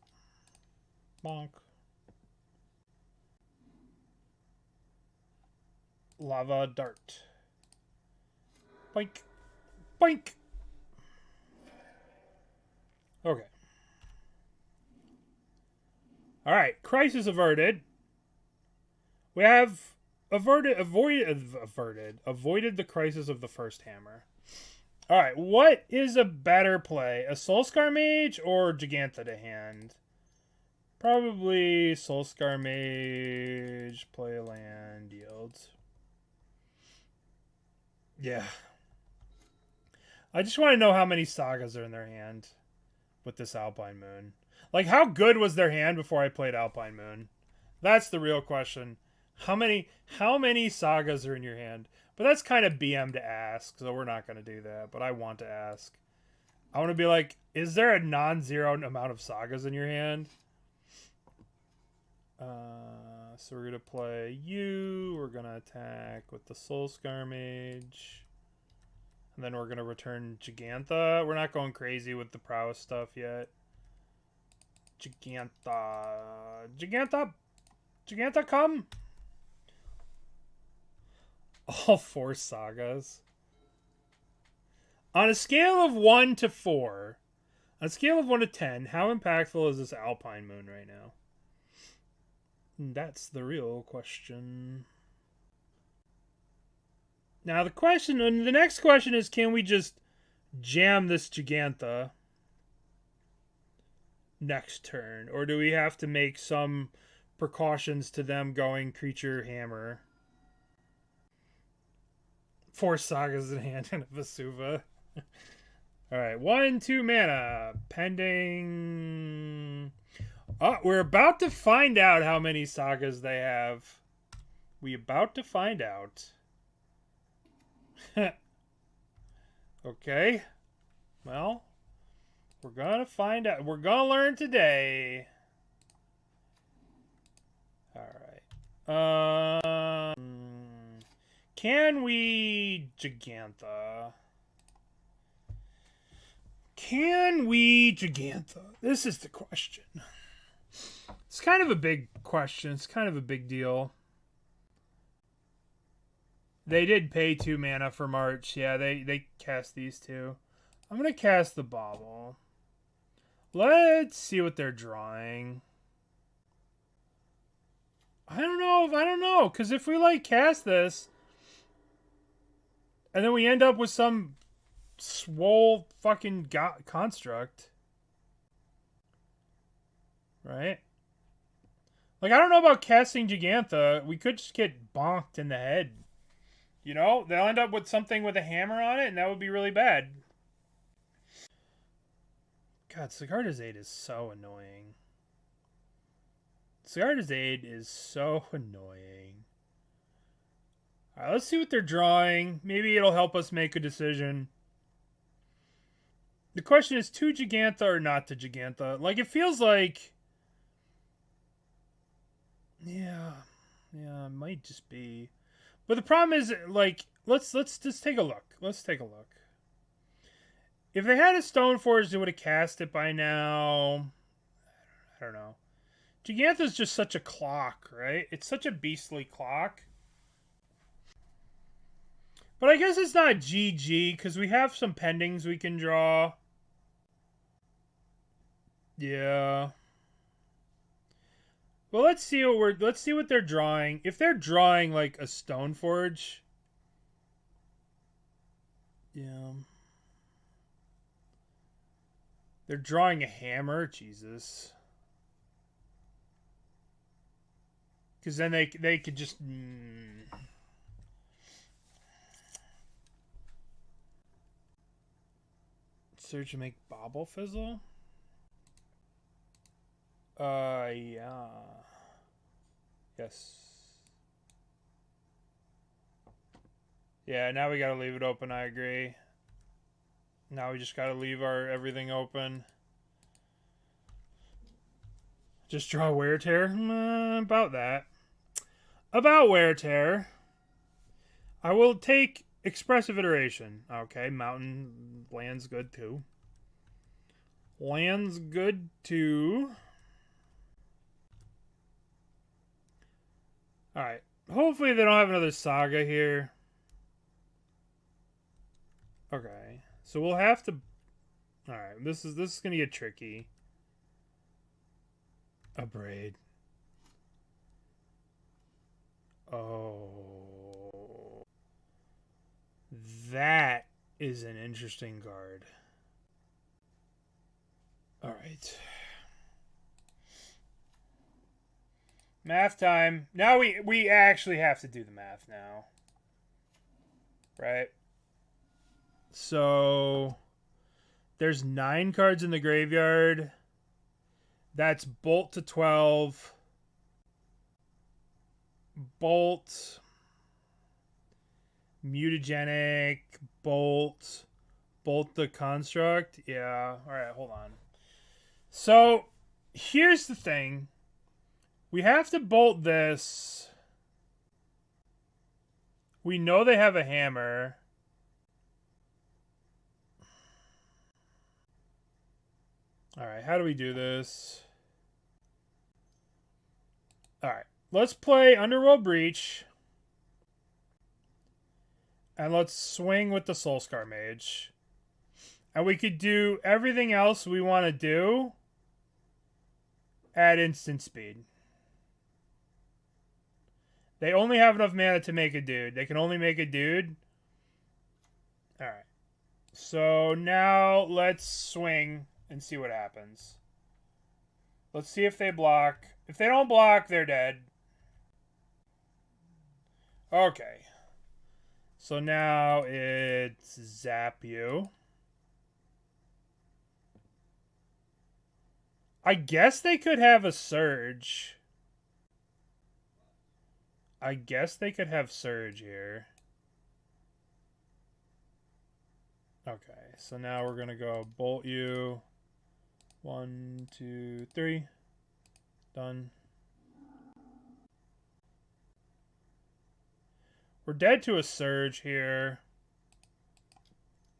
bonk. Lava Dart. Boink. Boink. Okay. Alright, crisis averted. We have avoided the crisis of the first hammer. Alright, what is a better play? A Soul-Scar Mage or Jegantha to hand? Probably Soul-Scar Mage, play land, yields. Yeah. I just want to know how many sagas are in their hand with this Alpine Moon. Like, how good was their hand before I played Alpine Moon? That's the real question. How many sagas are in your hand? But that's kind of BM to ask, so we're not going to do that. But I want to ask. I want to be like, is there a non-zero amount of sagas in your hand? So we're going to play you. We're going to attack with the Soul-Scar Mage. And then we're going to return Jegantha. We're not going crazy with the Prowess stuff yet. Jegantha. Jegantha! Jegantha, come! All 4 sagas. On a scale of 1 to 4, on a scale of 1 to 10, how impactful is this Alpine Moon right now? That's the real question. Now the next question is, can we just jam this Jegantha next turn? Or do we have to make some precautions to them going creature hammer? 4 sagas in hand and a Vesuva. Alright, 1, 2 mana. Pending. Oh, we're about to find out how many sagas they have. We about to find out. Okay. Well, we're gonna find out. We're gonna learn today. Alright. Can we Jegantha? Can we Jegantha? This is the question. It's kind of a big question. It's kind of a big deal. They did pay 2 mana for March. Yeah, they cast these 2. I'm going to cast the Bauble. Let's see what they're drawing. I don't know. Because if we, like, cast this, and then we end up with some swole fucking construct. Right? Like, I don't know about casting Jegantha. We could just get bonked in the head. You know? They'll end up with something with a hammer on it, and that would be really bad. God, Sigarda's Aid is so annoying. Sigarda's Aid is so annoying. Alright, let's see what they're drawing. Maybe it'll help us make a decision. The question is, to Jegantha or not to Jegantha? Like, it feels like... Yeah, it might just be. But the problem is, like, let's just take a look. Let's take a look. If they had a Stoneforge, they would have cast it by now. I don't know. Jegantha's just such a clock, right? It's such a beastly clock. But I guess it's not GG, because we have some pendings we can draw. Yeah. Well, let's see what they're drawing. If they're drawing like a Stoneforge, yeah. They're drawing a hammer, Jesus. Because then they could just search and make Bauble fizzle. Yeah. Yes. Yeah, now we gotta leave it open, I agree. Now we just gotta leave our everything open. Just draw Wear Tear? About that. About Wear Tear. I will take Expressive Iteration. Okay, Mountain land's good too. Land's good too. Alright. Hopefully they don't have another saga here. Okay. So we'll have to... Alright, this is gonna get tricky. A braid. Oh. That is an interesting card. Alright. Math time. Now we actually have to do the math now. Right? So there's 9 cards in the graveyard. That's Bolt to 12. Bolt. Mutagenic. Bolt. Bolt the construct. Yeah. All right, hold on. So, here's the thing. We have to bolt this. We know they have a hammer. All right, how do we do this? All right, let's play Underworld Breach. And let's swing with the Soul-Scar Mage. And we could do everything else we want to do at instant speed. They only have enough mana to make a dude. They can only make a dude. Alright. So now let's swing and see what happens. Let's see if they block. If they don't block, they're dead. Okay. So now it's zap you. I guess they could have a surge. I guess they could have surge here. Okay, so now we're gonna go bolt you. 1, 2, 3. Done. We're dead to a surge here.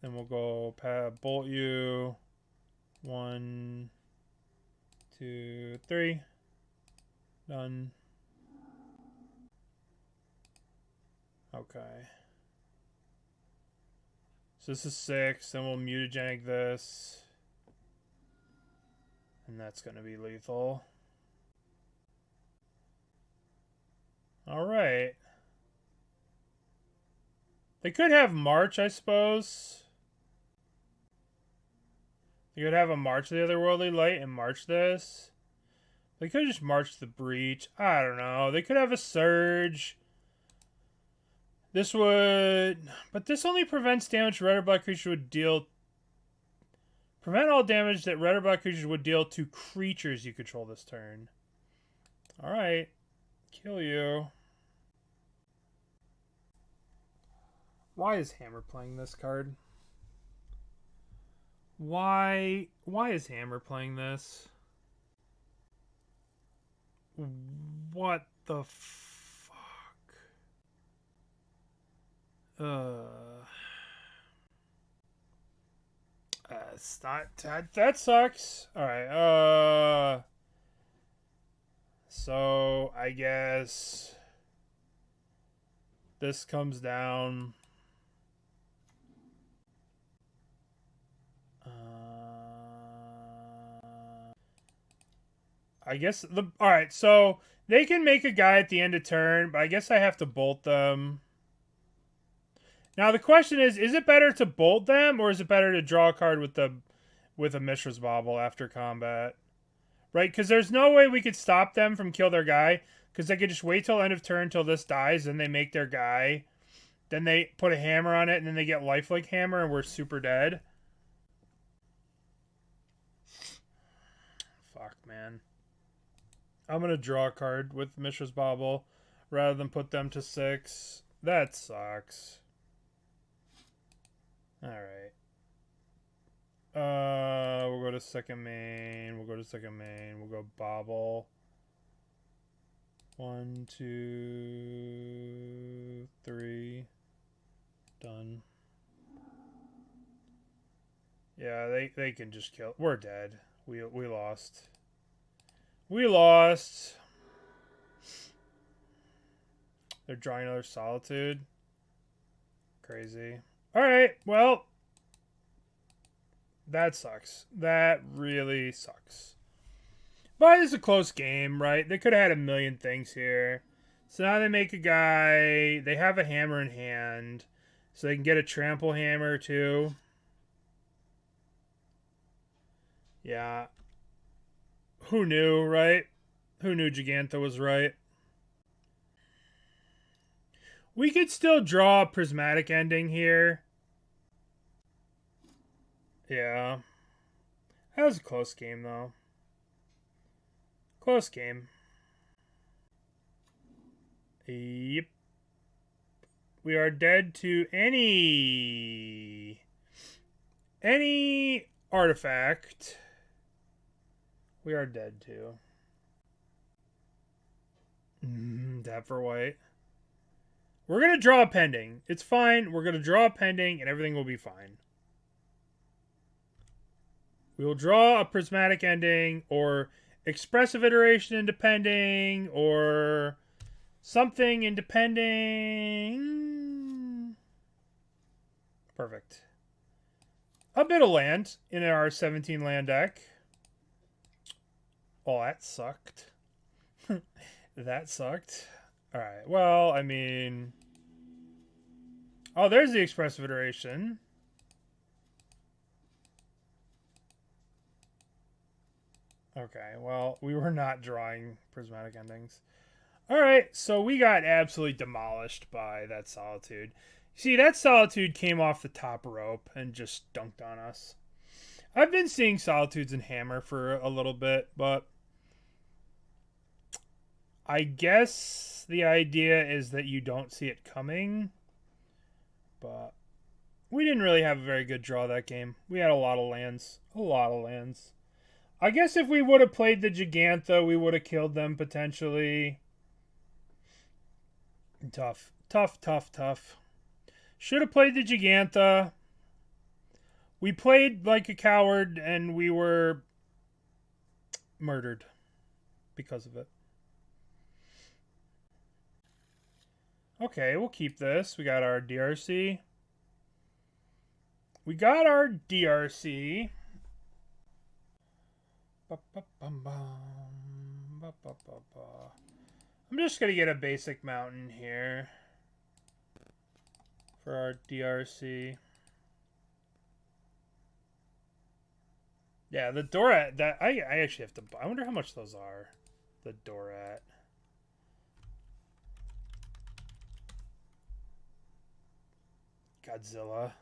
Then we'll go bolt you. 1, 2, 3. Done. Okay. So this is 6. Then we'll mutagenic this. And that's going to be lethal. Alright. They could have March, I suppose. They could have a March of the Otherworldly Light and March this. They could just March the Breach. I don't know. They could have a Surge. This would... But this only prevents damage red or black creatures would deal... Prevent all damage that red or black creatures would deal to creatures you control this turn. Alright. Kill you. Why is Hammer playing this card? Why is Hammer playing this? What the fuck? It's not that sucks. All right. So I guess this comes down. I guess all right, so they can make a guy at the end of turn, but I guess I have to bolt them. Now the question is it better to bolt them or is it better to draw a card with a Mishra's Bauble after combat? Right? Because there's no way we could stop them from kill their guy, because they could just wait till end of turn till this dies, and they make their guy. Then they put a hammer on it, and then they get lifelink hammer, and we're super dead. Fuck, man. I'm going to draw a card with Mishra's Bauble rather than put them to 6. That sucks. Alright. We'll go to second main. We'll go Bauble. 1, 2, 3. Done. Yeah, they can just kill. We're dead. We lost. We lost. They're drawing another Solitude. Crazy. Alright, well. That sucks. That really sucks. But it's a close game, right? They could have had a million things here. So now they make a guy. They have a hammer in hand. So they can get a trample hammer too. Yeah. Who knew, right? Who knew Jegantha was right? We could still draw a Prismatic Ending here. Yeah. That was a close game, though. Close game. Yep. We are dead to any any artifact. We are dead too. Tap for white. We're going to draw a pending. It's fine. We're going to draw a pending and everything will be fine. We will draw a Prismatic Ending or Expressive Iteration into pending or something into pending. Perfect. A bit of land in our 17 land deck. Oh, that sucked. That sucked. Alright, well, I mean... Oh, there's the Expressive Iteration. Okay, well, we were not drawing Prismatic Endings. Alright, so we got absolutely demolished by that Solitude. See, that Solitude came off the top rope and just dunked on us. I've been seeing Solitudes in Hammer for a little bit, but I guess the idea is that you don't see it coming. But we didn't really have a very good draw that game. We had a lot of lands. A lot of lands. I guess if we would have played the Jegantha, we would have killed them potentially. Tough. Tough, tough, tough. Should have played the Jegantha. We played like a coward and we were murdered because of it. Okay, we'll keep this. We got our DRC. We got our DRC. I'm just going to get a basic mountain here for our DRC. Yeah, the Dorat, that I actually have to... I wonder how much those are. The Dorat. Godzilla.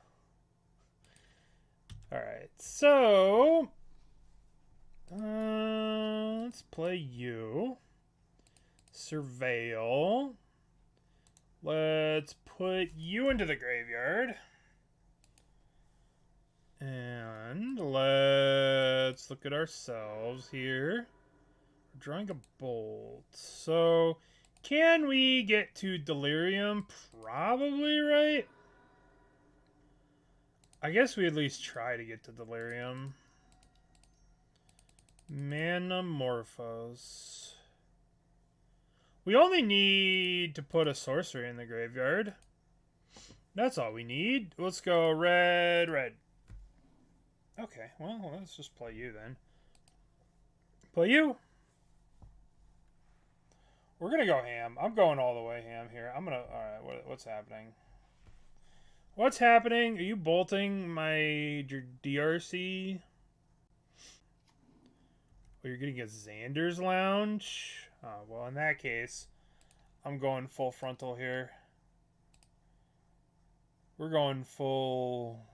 Alright, so... let's play you. Surveil. Let's put you into the graveyard. And let's look at ourselves here. We're drawing a bolt. So, can we get to Delirium? Probably, right? I guess we at least try to get to Delirium. Manamorphose. We only need to put a sorcery in the graveyard. That's all we need. Let's go red, red. Okay, well, let's just play you then. Play you. We're gonna go ham. I'm going all the way ham here. I'm gonna... Alright, what's happening? What's happening? Are you bolting my DRC? Oh, you're getting a Xander's Lounge? Oh, well, in that case, I'm going full frontal here. We're going full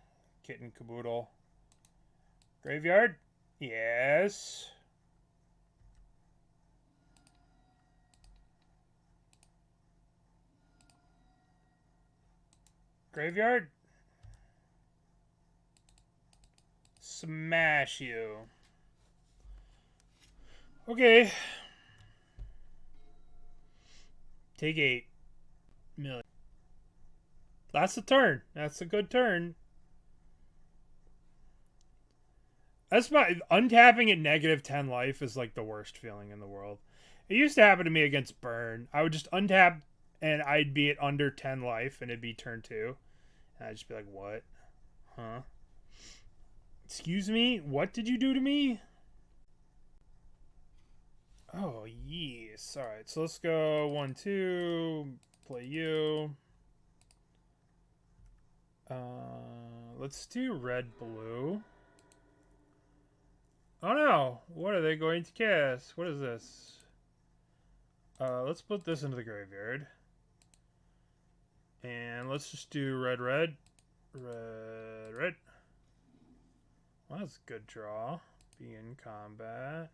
kit and caboodle. Graveyard? Yes. Graveyard? Smash you. Okay. Take 8 million. That's a turn. That's a good turn. That's my... Untapping at negative 10 life is like the worst feeling in the world. It used to happen to me against Burn. I would just untap and I'd be at under 10 life and it'd be turn 2. And I'd just be like, what? Huh? Excuse me? What did you do to me? Oh, yes. Alright, so let's go 1, 2. Play you. Let's do red, blue. Oh no! What are they going to cast? What is this? Let's put this into the graveyard. And let's just do red, red. Red, red. Well, that's a good draw. Be in combat.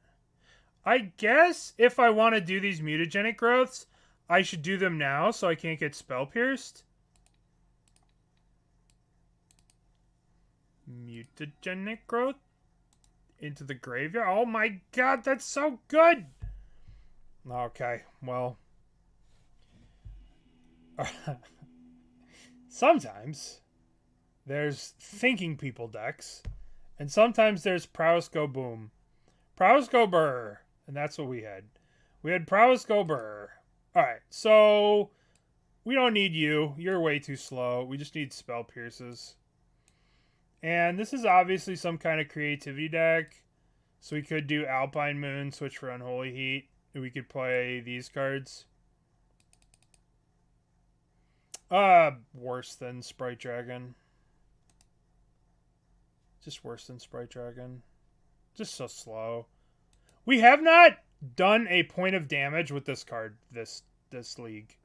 I guess if I want to do these mutagenic growths, I should do them now so I can't get spell pierced. Mutagenic Growth into the graveyard. Oh my god, that's so good! Okay, well. Sometimes there's thinking people decks, and sometimes there's Prowess Go Boom. Prowess Go Brr. And that's what we had. We had Prowess Go Brr. Alright, so we don't need you. You're way too slow. We just need Spell Pierces. And this is obviously some kind of creativity deck. So we could do Alpine Moon, switch for Unholy Heat. We could play these cards. Worse than Sprite Dragon. Just worse than Sprite Dragon. Just so slow. We have not done a point of damage with this card this league.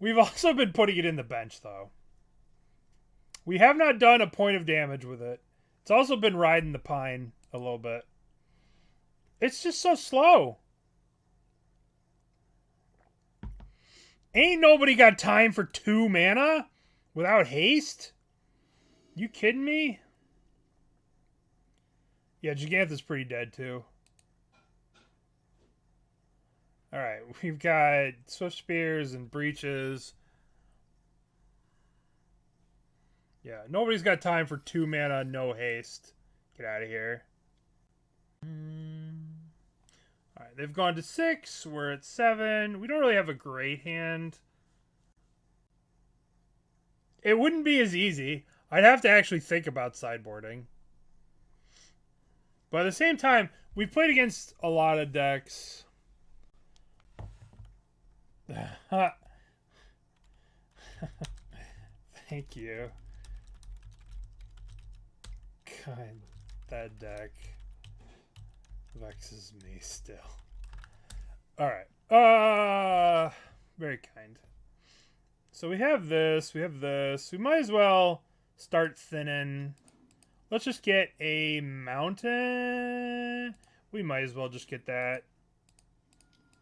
We've also been putting it in the bench, though. We have not done a point of damage with it. It's also been riding the pine a little bit. It's just so slow. Ain't nobody got time for 2 mana without haste? You kidding me? Yeah, Jegantha's pretty dead too. Alright, we've got Swiftspears and Breaches. Yeah, nobody's got time for 2 mana, no haste. Get out of here. Alright, they've gone to 6. We're at 7. We don't really have a great hand. It wouldn't be as easy. I'd have to actually think about sideboarding. But at the same time, we've played against a lot of decks. Thank you. God, that deck vexes me still. Alright. Very kind. So we have this. We have this. We might as well start thinning. Let's just get a mountain. We might as well just get that.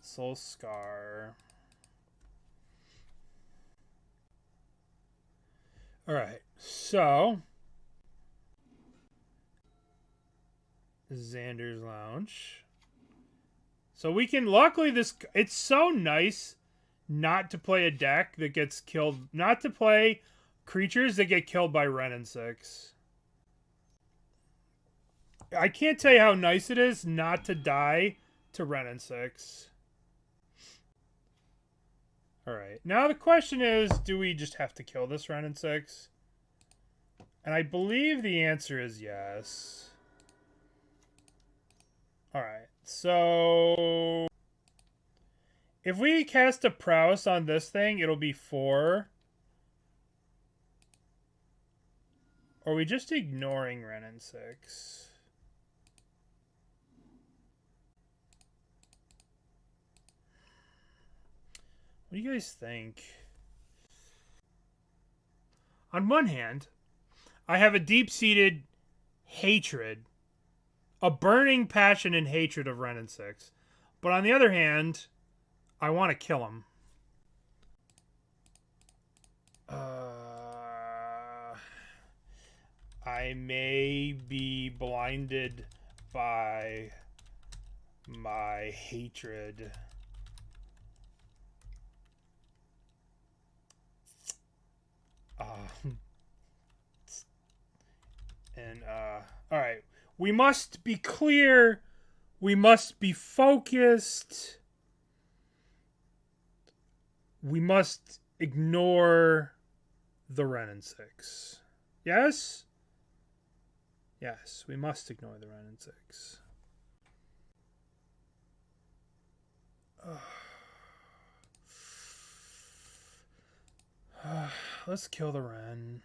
Soul-Scar. Alright, so Xander's Lounge. So we can, luckily it's so nice not to play a deck that gets killed, not to play creatures that get killed by Wrenn and 6. I can't tell you how nice it is not to die to Wrenn and 6. Alright, now the question is, do we just have to kill this Wrenn and 6? And I believe the answer is yes. Alright, so if we cast a Prowess on this thing, it'll be 4. Or are we just ignoring Wrenn and 6? What do you guys think? On one hand, I have a deep-seated hatred, a burning passion and hatred of Wrenn and 6. But on the other hand, I want to kill him. I may be blinded by my hatred. Alright. We must be clear. We must be focused. We must ignore the Wrenn and 6. Yes? Yes, we must ignore the Wrenn and 6. Let's kill the Wrenn.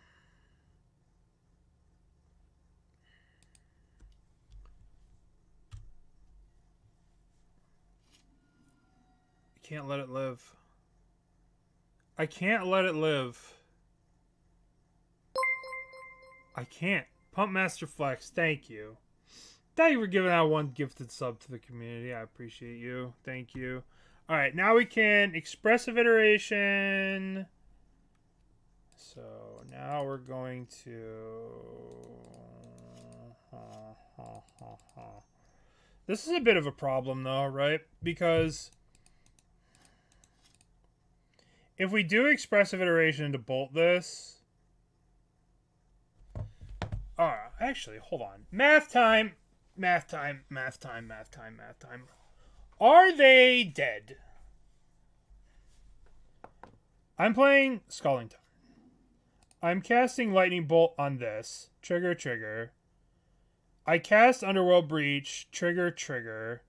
I can't let it live. I can't let it live. I can't. Pump Master Flex, thank you. Thank you for giving out 1 gifted sub to the community. I appreciate you. Thank you. Alright, now we can Expressive Iteration. So now we're going to... This is a bit of a problem though, right? Because if we do Expressive Iteration to bolt this... actually, hold on. Math time. Math time. Math time. Math time. Math time. Are they dead? I'm playing Scalding Tarn. I'm casting Lightning Bolt on this. Trigger, trigger. I cast Underworld Breach. Trigger, trigger.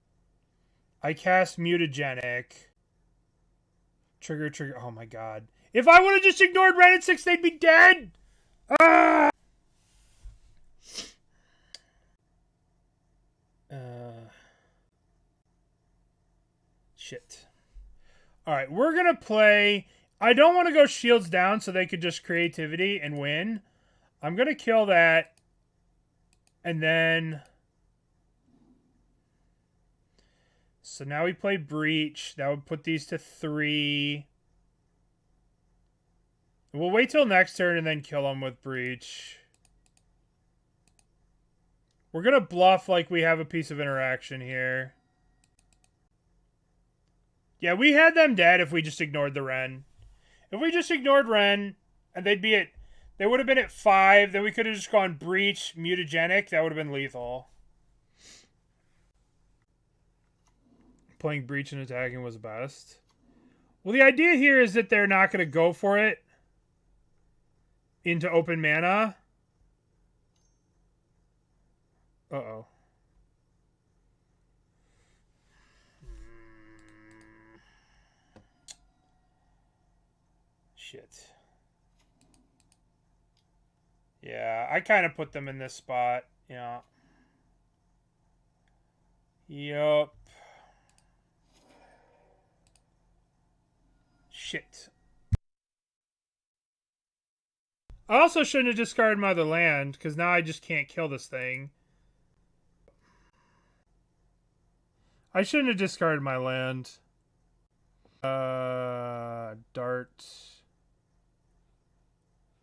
I cast Mutagenic. Trigger, trigger. Oh my god. If I would have just ignored red at 6, they'd be dead! Ah! Shit. Alright, we're gonna play... I don't want to go shields down so they could just creativity and win. I'm gonna kill that. And then... So now we play Breach. That would put these to 3. We'll wait till next turn and then kill them with Breach. We're gonna bluff like we have a piece of interaction here. Yeah, we had them dead if we just ignored the Ren. If we just ignored Ren, and they'd be at... They would have been at 5, then we could have just gone Breach, Mutagenic. That would have been lethal. Playing Breach and attacking was best. Well, the idea here is that they're not going to go for it into open mana. Uh-oh. Shit. Yeah, I kind of put them in this spot. Yeah. Yup. Shit. I also shouldn't have discarded my other land, because now I just can't kill this thing. I shouldn't have discarded my land. Dart.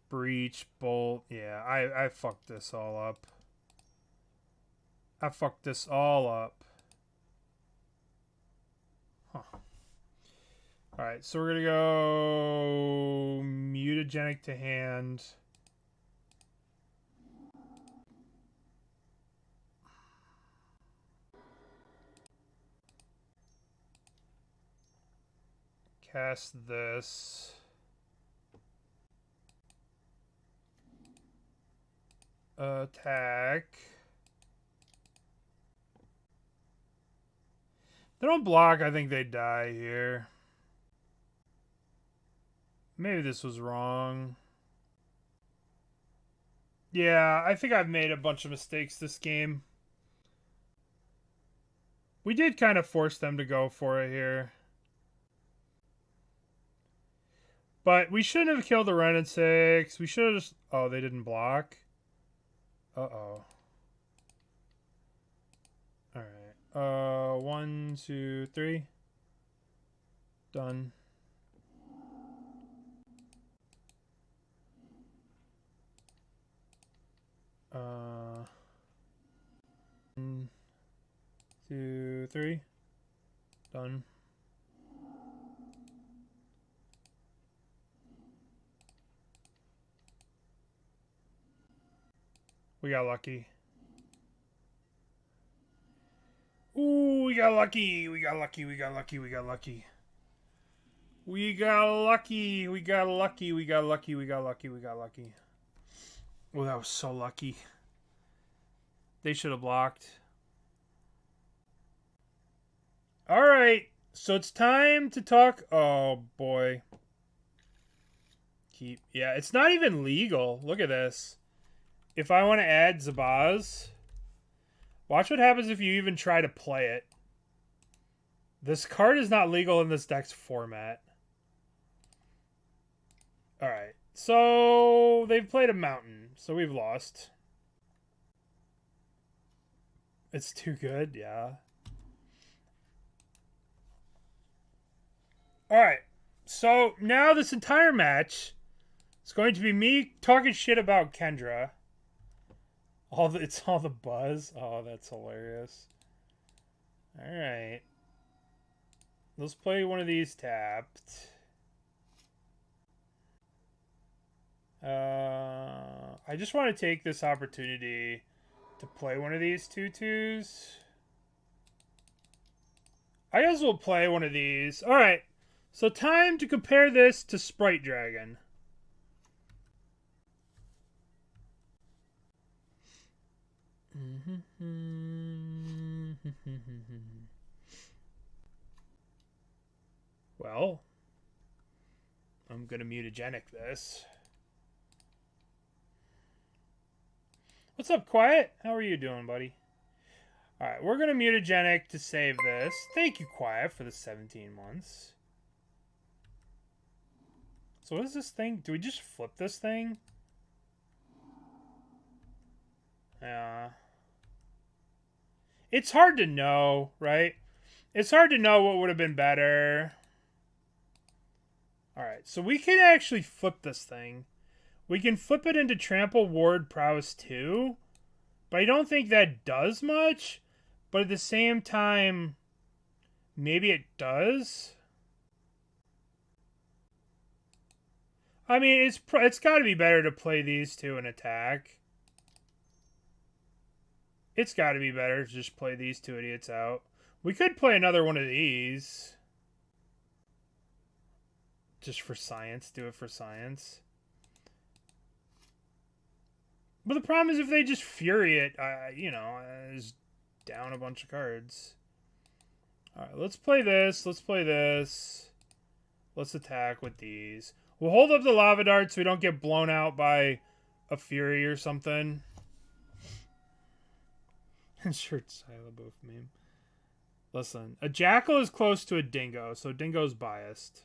Breach, Bolt. Yeah, I fucked this all up. I fucked this all up. Huh. Alright, so we're gonna go Mutagenic to hand. Cast this. Attack. They don't block, I think they die here. Maybe this was wrong. Yeah, I think I've made a bunch of mistakes this game. We did kind of force them to go for it here. But we shouldn't have killed the Ren at 6. We should have just... Oh, they didn't block. Uh-oh. Alright. 1, 2, 3. Done. One, 2, 3. Done. We got lucky. Ooh, we got lucky. We got lucky. We got lucky. We got lucky. We got lucky. We got lucky. We got lucky. We got lucky. We got lucky. Oh, that was so lucky. They should have blocked. Alright. So it's time to talk. Oh, boy. Yeah, it's not even legal. Look at this. If I want to add Zabaz, watch what happens if you even try to play it. This card is not legal in this deck's format. Alright, so they've played a mountain, so we've lost. It's too good, yeah. Alright, so now this entire match, It's going to be me talking shit about Khenra. It's all the buzz. Oh, that's hilarious. Alright. Let's play one of these tapped. I just want to take this opportunity to play one of these 2/2s. I guess we'll play one of these. Alright. So time to compare this to Sprite Dragon. Well, I'm gonna mutagenic this. What's up, Quiet? How are you doing, buddy? Alright, we're gonna mutagenic to save this. Thank you, Quiet, for the 17 months. So what is this thing? Do we just flip this thing? Yeah. It's hard to know, right? It's hard to know what would have been better. Alright, so we can actually flip this thing. We can flip it into Trample, Ward, Prowess 2. But I don't think that does much. But at the same time, maybe it does. I mean, it's got to be better to play these two and attack. It's got to be better to just play these two idiots out. We could play another one of these. Just for science. Do it for science. But the problem is if they just Fury it, you know, just down a bunch of cards. Alright, let's play this. Let's play this. Let's attack with these. We'll hold up the Lava Dart so we don't get blown out by a Fury or something. Shirt SIDEBOARD meme. Listen, a Jackal is close to a Dingo, so Dingo's biased.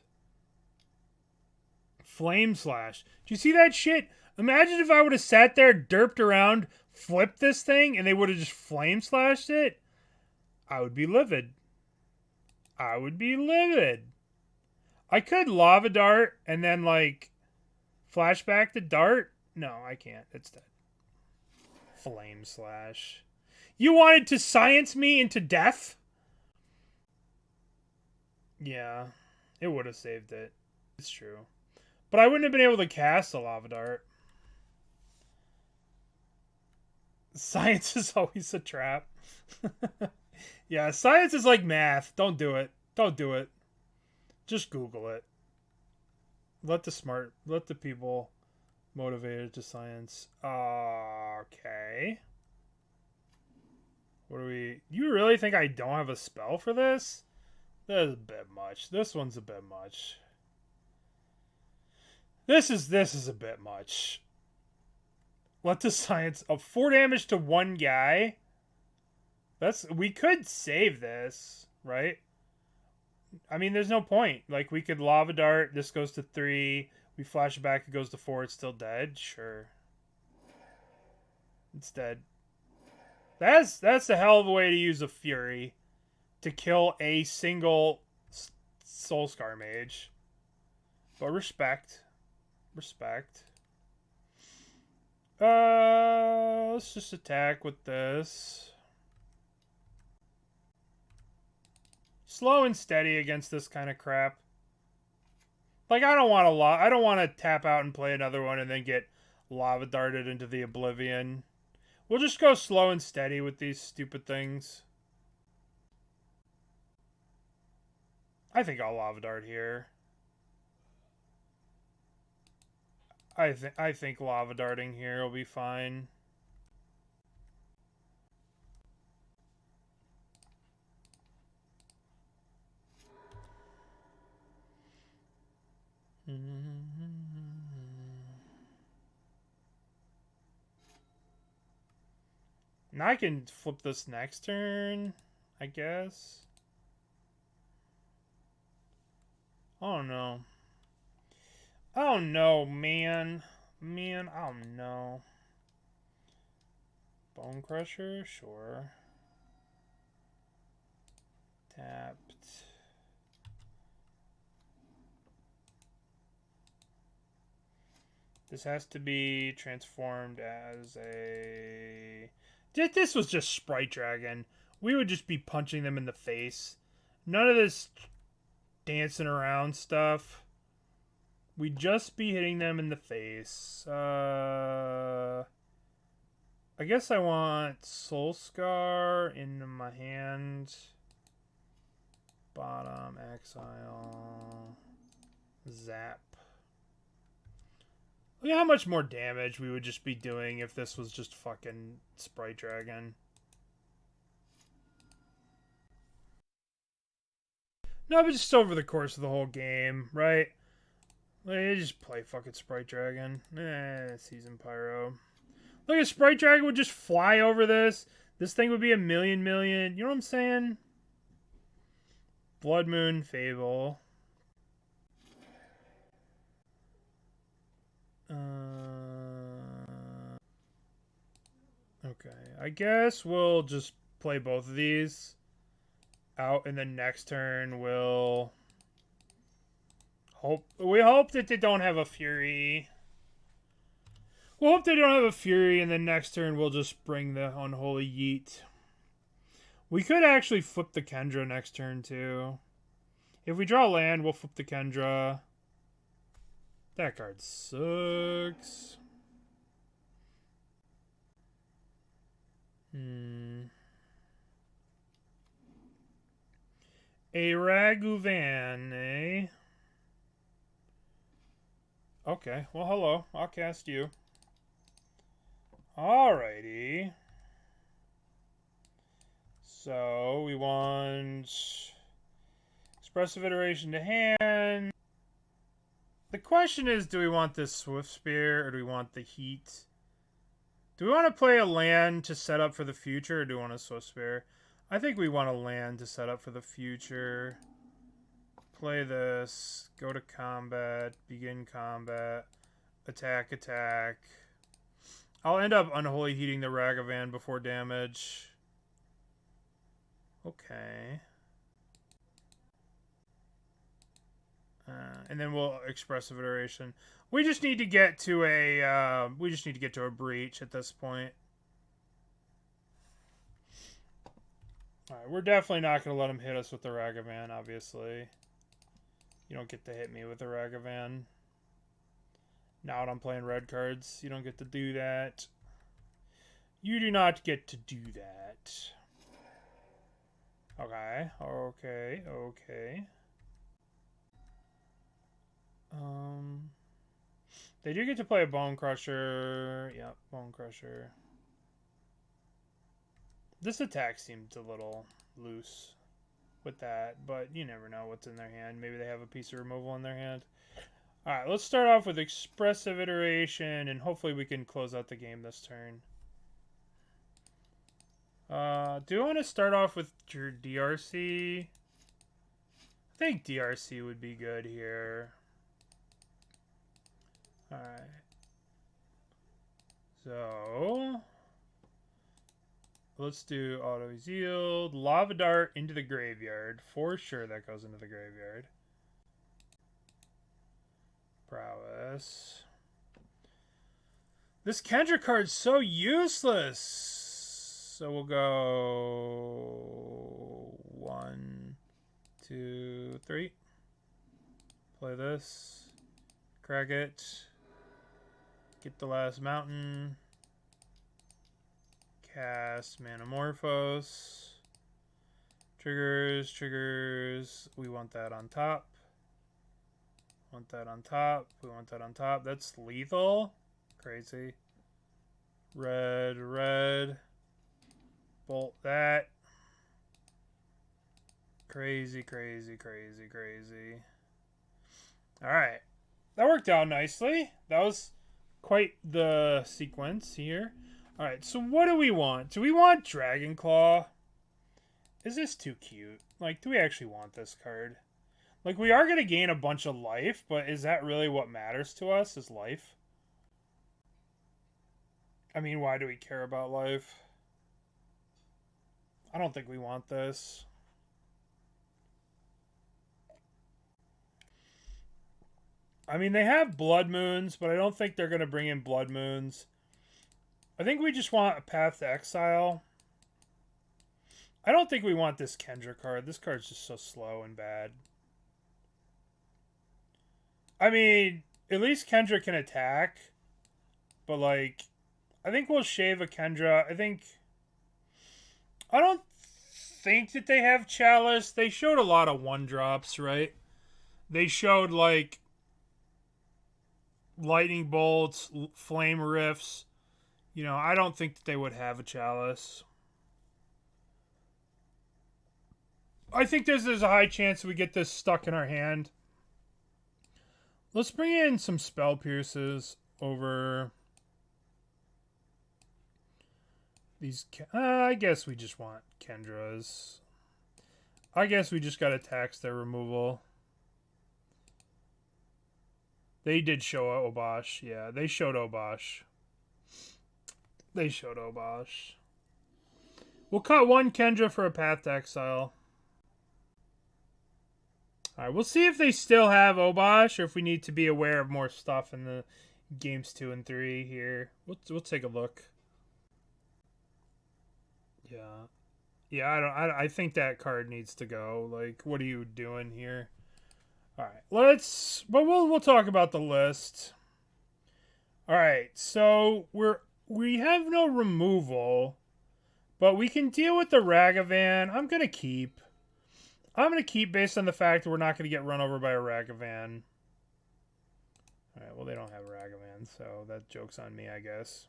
Flame Slash. Do you see that shit? Imagine if I would have sat there, derped around, flipped this thing, and they would have just Flame Slashed it. I would be livid. I would be livid. I could Lava Dart and then, like, flashback the dart. No, I can't. It's dead. Flame Slash. You wanted to science me into death? Yeah, it would have saved it. It's true. But I wouldn't have been able to cast a Lava Dart. Science is always a trap. Yeah, science is like math. Don't do it. Don't do it. Just Google it. Let the people motivated to science. Okay. What do we... You really think I don't have a spell for this? That is a bit much. This one's a bit much. This is a bit much. Let the science... 4 damage to one guy? We could save this, right? I mean, there's no point. Like, we could Lava Dart. This goes to 3. We flash it back. It goes to 4. It's still dead. Sure. It's dead. That's a hell of a way to use a Fury to kill a single Soul-Scar Mage. But respect. Respect. Let's just attack with this. Slow and steady against this kind of crap. Like, I don't want to tap out and play another one and then get Lava Darted into the oblivion. We'll just go slow and steady with these stupid things. I think I'll Lava Dart here. I think Lava Darting here will be fine. Now I can flip this next turn, I guess. Oh no. Oh no, man. Man, oh no. Bone Crusher, sure. Tapped. This has to be transformed as a... This was just Sprite Dragon. We would just be punching them in the face. None of this dancing around stuff. We'd just be hitting them in the face. I guess I want Soul-Scar into my hand. Bottom, Exile. Zap. Look at how much more damage we would just be doing if this was just fucking Sprite Dragon. No, but just over the course of the whole game, right? Like, just play fucking Sprite Dragon. Season Pyro. Look at Sprite Dragon would just fly over this. This thing would be a million. You know what I'm saying? Blood Moon, Fable. Okay, I guess we'll just play both of these out, and then next turn we'll hope that they don't have a Fury. We'll hope they don't have a Fury, and then next turn we'll just bring the Unholy Heat. We could actually flip the Khenra next turn too. If we draw land, we'll flip the Khenra. That card sucks. A Raguvan, eh? Okay, well, hello. I'll cast you. Alrighty. So, we want Expressive Iteration to hand. The question is, do we want this Swiftspear, or do we want the Heat? Do we want to play a land to set up for the future, or do we want a Swiftspear? I think we want a land to set up for the future. Play this. Go to combat. Begin combat. Attack, attack. I'll end up Unholy Heating the Ragavan before damage. Okay. And then we'll Expressive Iteration. We just need to get to a breach at this point. Alright, we're definitely not going to let him hit us with the Ragavan, obviously. You don't get to hit me with the Ragavan. Now that I'm playing red cards, you don't get to do that. You do not get to do that. Okay, okay, okay. They do get to play a Bone Crusher. Yep, Bone Crusher. This attack seemed a little loose with that, but you never know what's in their hand. Maybe they have a piece of removal in their hand. Alright, let's start off with Expressive Iteration, and hopefully we can close out the game this turn. Do you want to start off with your DRC? I think DRC would be good here. Alright. So let's do Auto Yield. Lava Dart into the graveyard. For sure that goes into the graveyard. Prowess. This Khenra card's so useless. So we'll go 1, 2, 3. Play this. Crack it. Get the last mountain. Cast Manamorphose. Triggers, triggers. We want that on top. Want that on top. We want that on top. That's lethal. Crazy. Red, red. Bolt that. Crazy, crazy, crazy, crazy. Alright. That worked out nicely. That was quite the sequence here. Alright, so what do we want? Do we want Dragonclaw? Is this too cute? Like, do we actually want this card? Like, we are going to gain a bunch of life, but is that really what matters to us, is life? I mean, why do we care about life? I don't think we want this. I mean, they have Blood Moons, but I don't think they're going to bring in Blood Moons. I think we just want a Path to Exile. I don't think we want this Khenra card. This card's just so slow and bad. I mean, at least Khenra can attack. But, like, I think we'll shave a Khenra. I don't think that they have Chalice. They showed a lot of 1-drops, right? They showed, like, Lightning Bolts, Flame Rifts. You know, I don't think that they would have a Chalice. I think there's a high chance we get this stuck in our hand. Let's bring in some Spell Pierces over these. I guess we just want Khenras. I guess we just gotta tax their removal. They did show Obosh. Yeah, they showed Obosh. They showed Obosh. We'll cut one Khenra for a Path to Exile. Alright, we'll see if they still have Obosh or if we need to be aware of more stuff in the games 2 and 3 here. We'll take a look. Yeah. Yeah, I think that card needs to go. Like, what are you doing here? Alright, but we'll talk about the list. Alright, so we have no removal, but we can deal with the Ragavan. I'm gonna keep based on the fact that we're not gonna get run over by a Ragavan. Alright, well they don't have a Ragavan, so that joke's on me, I guess.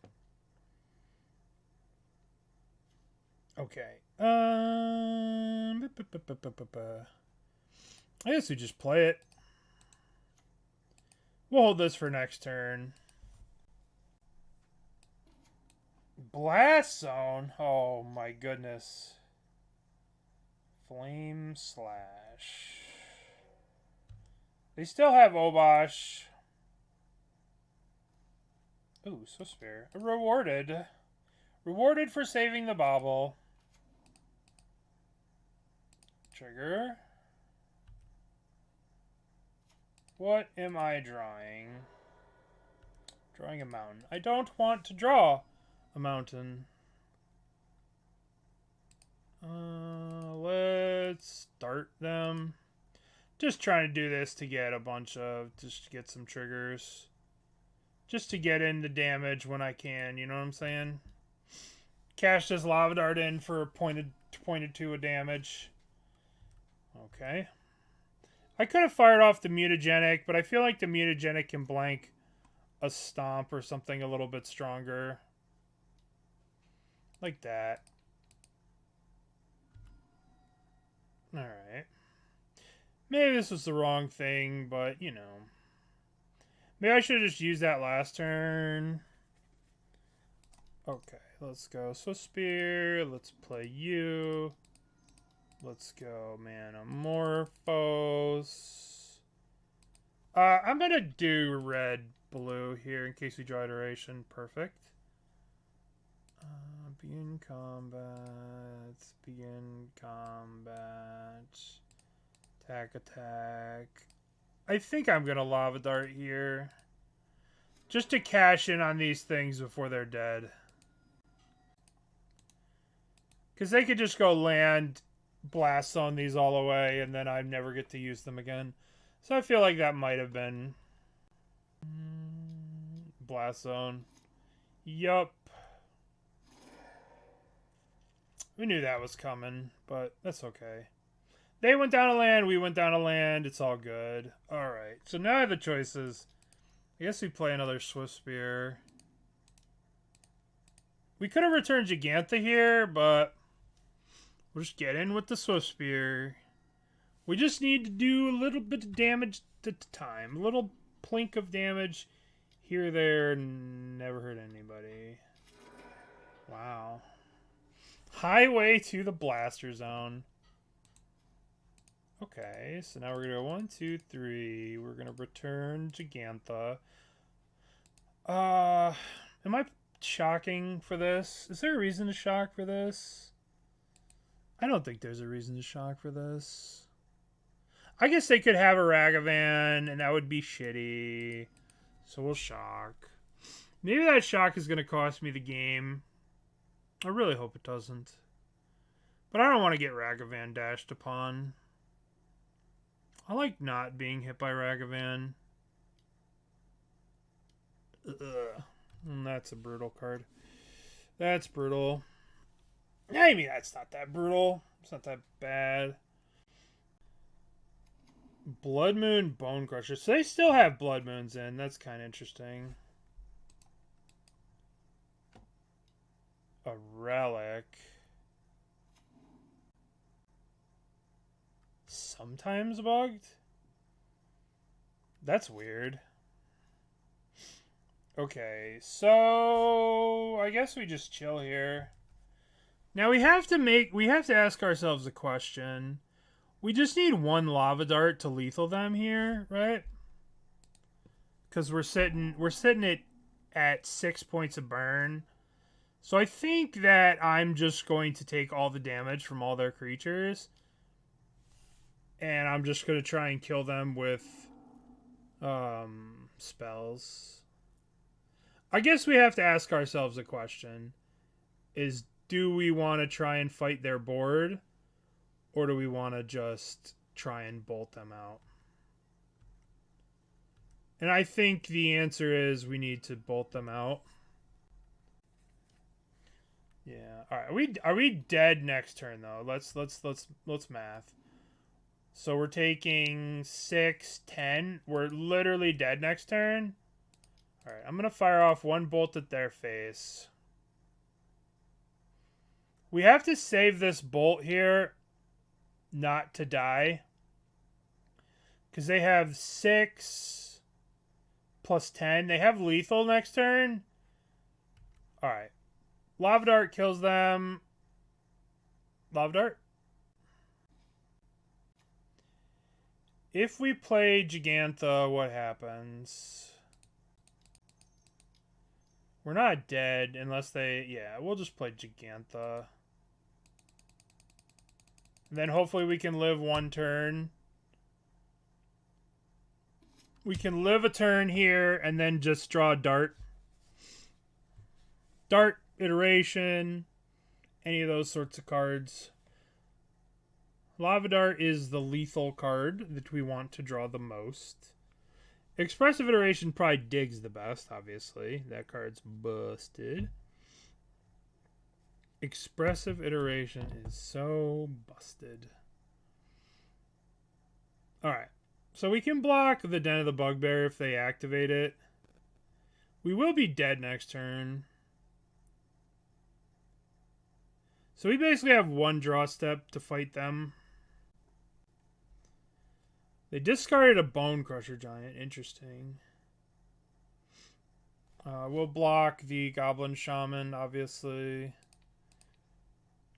Okay. I guess we just play it. We'll hold this for next turn. Blast Zone? Oh my goodness. Flame Slash. They still have Obosh. Ooh, Swiftspear. Rewarded. Rewarded for saving the Bauble. Trigger. What am I drawing? Drawing a mountain. I don't want to draw a mountain. Let's start them. Just trying to do this to get just to get some triggers. Just to get in the damage when I can, you know what I'm saying? Cash this Lava Dart in for pointed 2 of damage. Okay. I could have fired off the Mutagenic, but I feel like the Mutagenic can blank a Stomp or something a little bit stronger. Like that. Alright. Maybe this was the wrong thing, but, you know. Maybe I should have just used that last turn. Okay, let's go Swiftspear. Let's play you. Let's go Manamorphose. I'm going to do red-blue here in case we draw iteration. Perfect. Begin combat. Begin combat. Attack. I think I'm going to Lava Dart here. Just to cash in on these things before they're dead. Because they could just go land, blast on these all the way, and then I never get to use them again. So I feel like that might have been... Blast Zone. Yup. We knew that was coming, but that's okay. They went down a land, we went down a land, it's all good. Alright, so now I have the choices. I guess we play another Swiftspear. We could have returned Jegantha here, but we'll just get in with the Swiftspear. We just need to do a little bit of damage at a time. A little plink of damage here, there, never hurt anybody. Wow. Highway to the Blaster Zone. Okay, so now we're going to go 1, 2, 3. We're going to return Jegantha. Am I shocking for this? Is there a reason to shock for this? I don't think there's a reason to shock for this. I guess they could have a Ragavan, and that would be shitty. So we'll shock. Maybe that shock is going to cost me the game. I really hope it doesn't. But I don't want to get Ragavan dashed upon. I like not being hit by Ragavan. Ugh. That's a brutal card. That's brutal. Maybe that's not that brutal. It's not that bad. Blood Moon, Bone Crusher. So they still have Blood Moons in. That's kind of interesting. A Relic. Sometimes bugged? That's weird. Okay, so I guess we just chill here. Now we have to ask ourselves a question. We just need one Lava Dart to lethal them here, right? Because we're sitting at 6 points of burn. So I think that I'm just going to take all the damage from all their creatures. And I'm just going to try and kill them with spells. I guess we have to ask ourselves a question. Do we want to try and fight their board? Or do we want to just try and bolt them out? And I think the answer is we need to bolt them out. Yeah. All right. Are we dead next turn though? Let's math. So we're taking 6, 10. We're literally dead next turn. All right, I'm going to fire off one bolt at their face. We have to save this bolt here not to die. Because they have 6 plus 10. They have lethal next turn. All right. Lava Dart kills them. Lava Dart. If we play Jegantha, what happens? We're not dead unless they... Yeah, we'll just play Jegantha. And then hopefully we can live one turn. We can live a turn here and then just draw a dart. Dart, iteration, any of those sorts of cards. Lava Dart is the lethal card that we want to draw the most. Expressive Iteration probably digs the best, obviously. That card's busted. Expressive Iteration is so busted. Alright. So we can block the Den of the Bugbear if they activate it. We will be dead next turn. So we basically have one draw step to fight them. They discarded a Bone Crusher Giant. Interesting. We'll block the Goblin Shaman, obviously.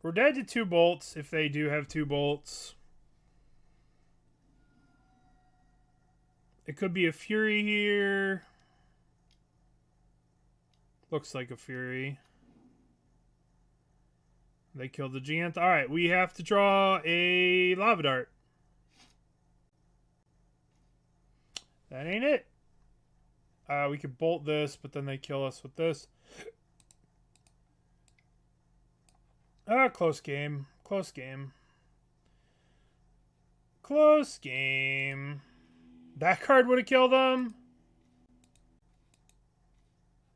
We're dead to 2 bolts, if they do have 2 bolts. It could be a Fury here. Looks like a Fury. They killed the Jegantha. Alright, we have to draw a Lava Dart. That ain't it. We could bolt this, but then they kill us with this. Close game. Close game. Close game. That card would have killed them.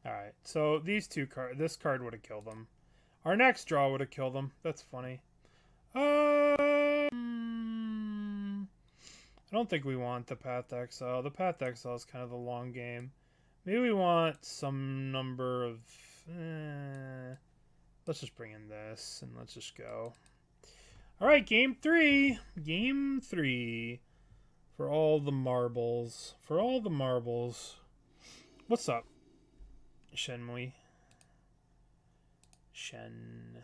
Alright, so these two cards, this card would have killed them. Our next draw would have killed them. That's funny. I don't think we want the Path to Exile. The Path to Exile is kind of the long game. Maybe we want some number of... Let's just bring in this, and let's just go. Alright, game 3. Game 3. For all the marbles. For all the marbles. What's up, Shenmue? Shen.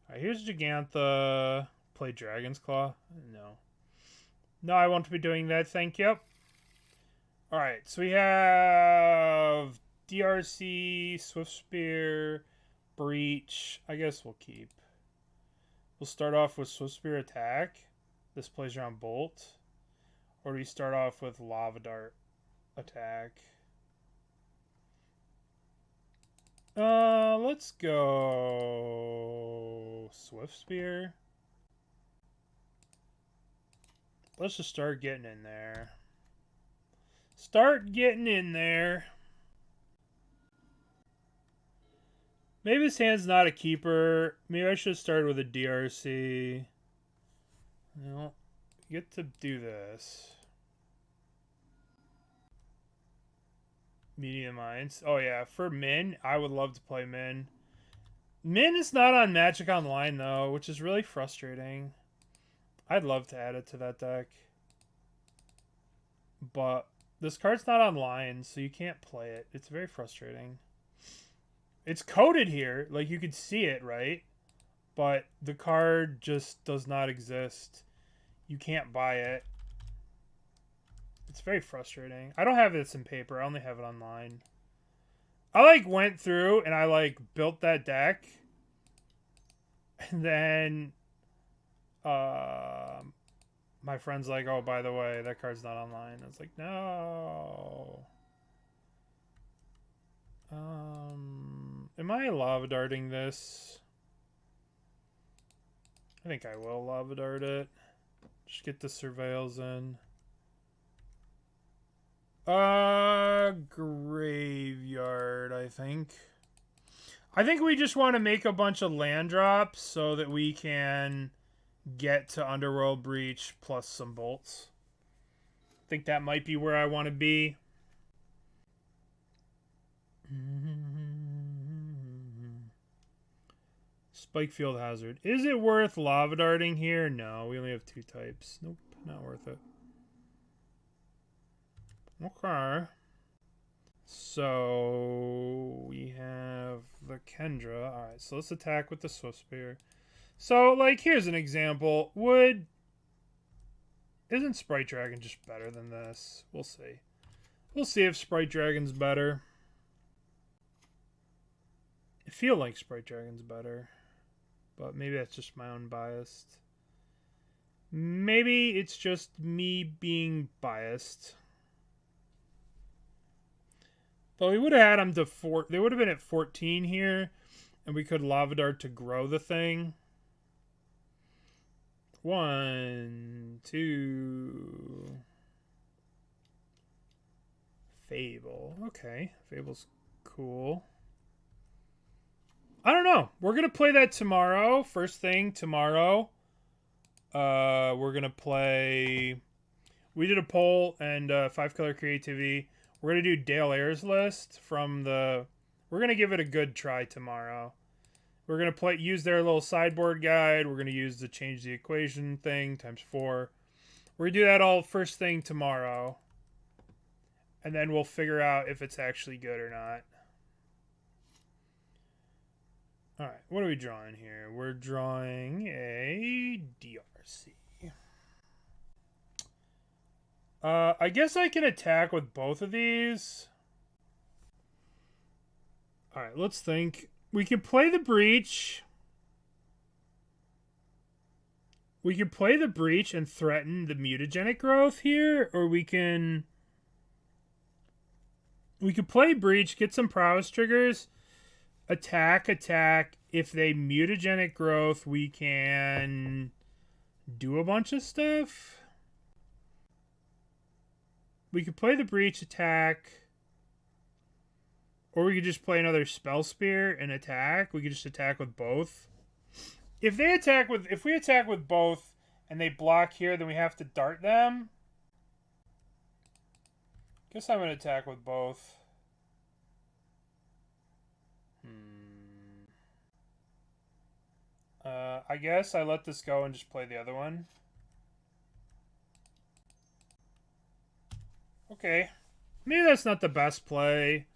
Alright, here's Jegantha. Play Dragon's Claw? No. No, I won't be doing that, thank you. Alright, so we have DRC, Swiftspear, Breach. I guess we'll keep. We'll start off with Swiftspear attack. This plays around Bolt. Or do we start off with Lava Dart attack? Let's go Swiftspear. Let's just start getting in there. Start getting in there. Maybe this hand's not a keeper. Maybe I should have started with a DRC. No, get to do this. Medium Mines. Oh yeah, for Min, I would love to play Min. Min is not on Magic Online though, which is really frustrating. I'd love to add it to that deck. But this card's not online, so you can't play it. It's very frustrating. It's coded here, like you could see it, right? But the card just does not exist. You can't buy it. It's very frustrating. I don't have this in paper. I only have it online. I like went through and I like built that deck. And then my friend's like, oh, by the way, that card's not online. I was like, no. Am I lava darting this? I think I will lava dart it. Just get the surveils in. Graveyard, I think. I think we just want to make a bunch of land drops so that we can get to Underworld Breach plus some bolts. I think that might be where I want to be. Spikefield Hazard. Is it worth lava darting here? No, we only have 2 types. Nope, not worth it. Okay. So we have the Khenra. Alright, so let's attack with the Swiftspear. So, like, here's an example. Isn't Sprite Dragon just better than this? We'll see. We'll see if Sprite Dragon's better. I feel like Sprite Dragon's better. But maybe that's just my own bias. Maybe it's just me being biased. But we would have had them to 4. They would have been at 14 here. And we could Lava Dart to grow the thing. 1, 2. Fable. Okay. Fable's cool. I don't know. We're going to play that tomorrow. First thing tomorrow. We're going to play... We did a poll and 5-color creativity. We're going to do Dale Ayer's list from the... We're going to give it a good try tomorrow. We're going to use their little sideboard guide. We're going to use the change the equation thing times 4. We're going to do that all first thing tomorrow. And then we'll figure out if it's actually good or not. Alright, what are we drawing here? We're drawing a DRC. I guess I can attack with both of these. Alright, let's think. We can play the Breach. We can play the Breach and threaten the Mutagenic Growth here, or we can play Breach, get some Prowess triggers, attack. If they Mutagenic Growth, we can do a bunch of stuff. We could play the Breach, attack. Or we could just play another Spellspear and attack. We could just attack with both. If we attack with both and they block here, then we have to dart them. Guess I'm going to attack with both. I guess I let this go and just play the other one. Okay. Maybe that's not the best play.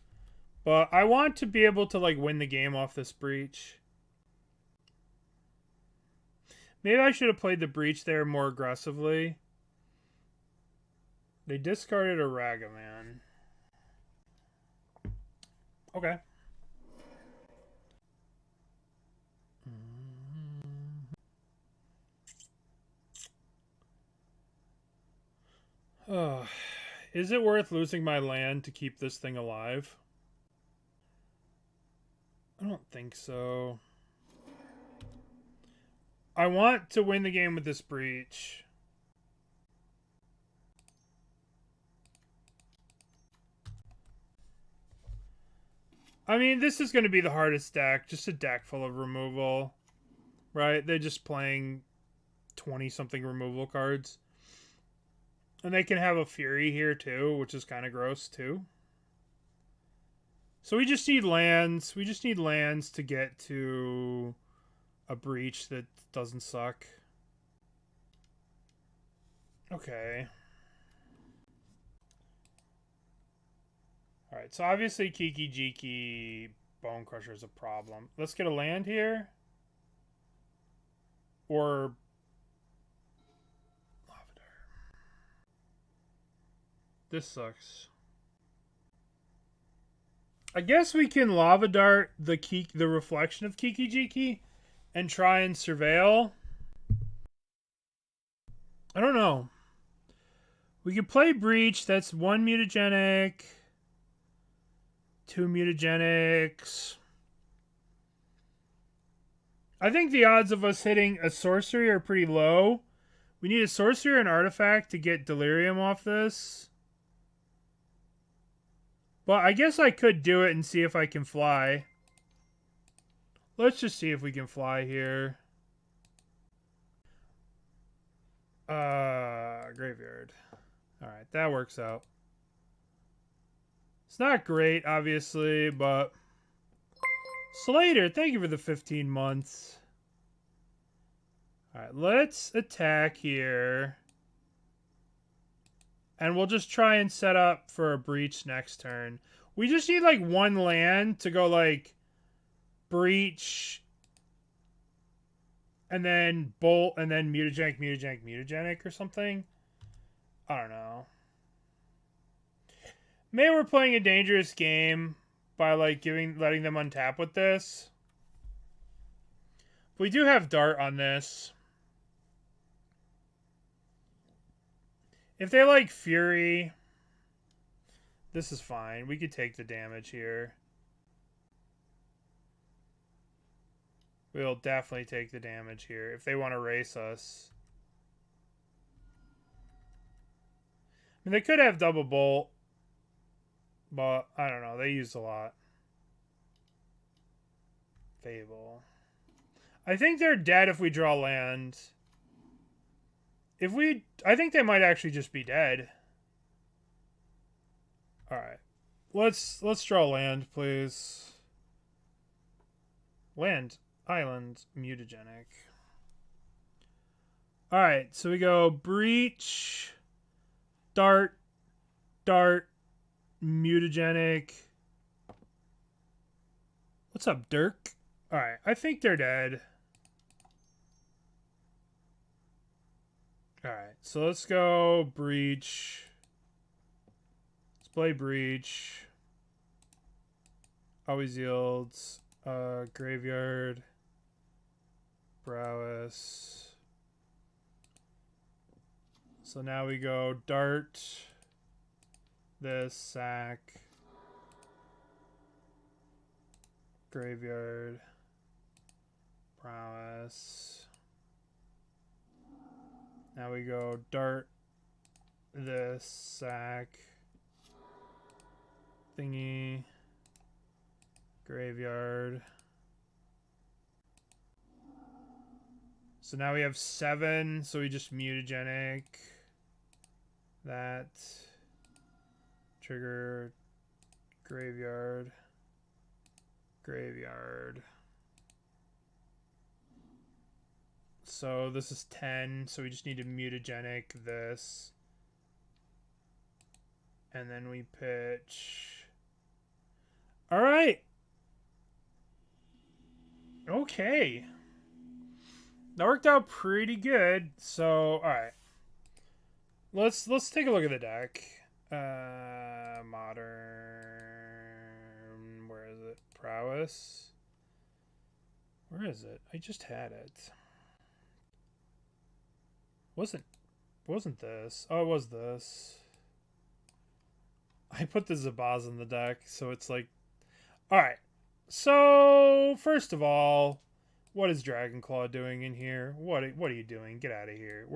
But I want to be able to, like, win the game off this Breach. Maybe I should have played the Breach there more aggressively. They discarded a Ragaman. Okay. Is it worth losing my land to keep this thing alive? I don't think so. I want to win the game with this breach. I mean, this is going to be the hardest deck. Just a deck full of removal. Right? They're just playing 20-something removal cards. And they can have a Fury here, too, which is kind of gross, too. So we just need lands. We just need lands to get to a breach that doesn't suck. Okay. Alright, so obviously Kiki Jiki Bone Crusher is a problem. Let's get a land here. Or Lava Dart. This sucks. I guess we can Lava Dart the reflection of Kiki Jiki and try and surveil. I don't know. We could play Breach. That's 1 mutagenic. 2 mutagenics. I think the odds of us hitting a sorcery are pretty low. We need a sorcery or an artifact to get Delirium off this. But I guess I could do it and see if I can fly. Let's just see if we can fly here. Graveyard. Alright, that works out. It's not great, obviously, but... Slater, thank you for the 15 months. Alright, let's attack here. And we'll just try and set up for a breach next turn. We just need, like, one land to go, like, breach... And then bolt, and then mutagenic, mutagenic, mutagenic or something. I don't know. Maybe we're playing a dangerous game by like letting them untap with this. We do have Dart on this. If they like Fury, this is fine. We could take the damage here. We'll definitely take the damage here if they want to race us. I mean, they could have double bolt, but I don't know. They used a lot. Fable. I think they're dead if we draw land. I think they might actually just be dead. All right, let's draw land, please. Land. Island, mutagenic. Alright, so we go breach, dart, mutagenic. What's up, Dirk? Alright, I think they're dead. Alright, so let's go breach. Let's play breach. Always yields. Graveyard. Prowess. So now we go dart, this, sack, graveyard, prowess. Now we go dart, this, sack, thingy, graveyard. So now we have 7, so we just mutagenic. That. Trigger. Graveyard. Graveyard. So this is 10, so we just need to mutagenic this. And then we pitch. Alright. Okay. That worked out pretty good. So, alright. Let's take a look at the deck. Modern. Where is it? Prowess. Where is it? I just had it. Wasn't wasn't this. Oh, it was this. I put the Zabaz in the deck, so it's like... Alright. So, first of all, what is Dragonclaw doing in here? What are you doing? Get out of here.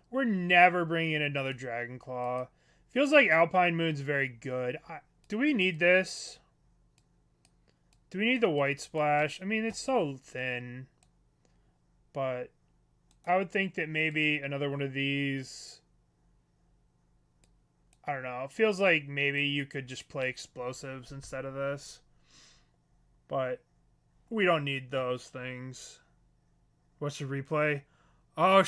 We're never bringing in another Dragonclaw. Feels like Alpine Moon's very good. Do we need this? Do we need the white splash? I mean, it's so thin. But I would think that maybe another one of these... I don't know. It feels like maybe you could just play explosives instead of this. But we don't need those things. What's the replay? Oh,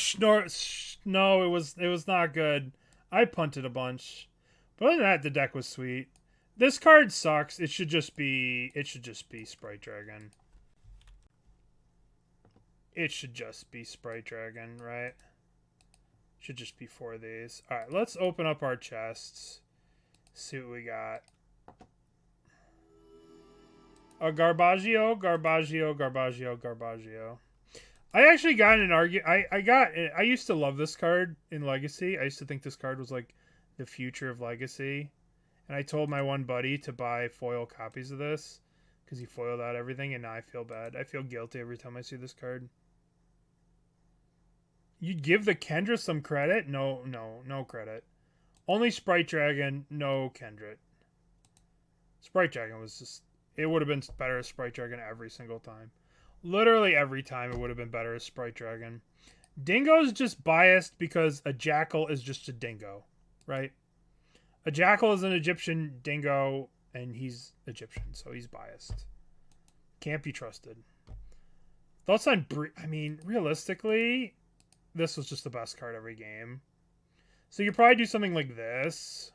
no, it was not good. I punted a bunch. But other than that, the deck was sweet. This card sucks. It should just be Sprite Dragon. It should just be Sprite Dragon, right? Should just be 4 of these. Alright, let's open up our chests. See what we got. A Garbaggio. I actually got in an argument. I used to love this card in Legacy. I used to think this card was like the future of Legacy. And I told my one buddy to buy foil copies of this because he foiled out everything, and now I feel bad. I feel guilty every time I see this card. You'd give the Khenra some credit? No credit. Only Sprite Dragon, no Khenra. Sprite Dragon was just... It would have been better as Sprite Dragon every single time. Literally every time it would have been better as Sprite Dragon. Dingo's just biased because a Jackal is just a dingo, right? A Jackal is an Egyptian dingo, and he's Egyptian, so he's biased. Can't be trusted. Thoughts on I mean, realistically, this was just the best card every game. So you probably do something like this.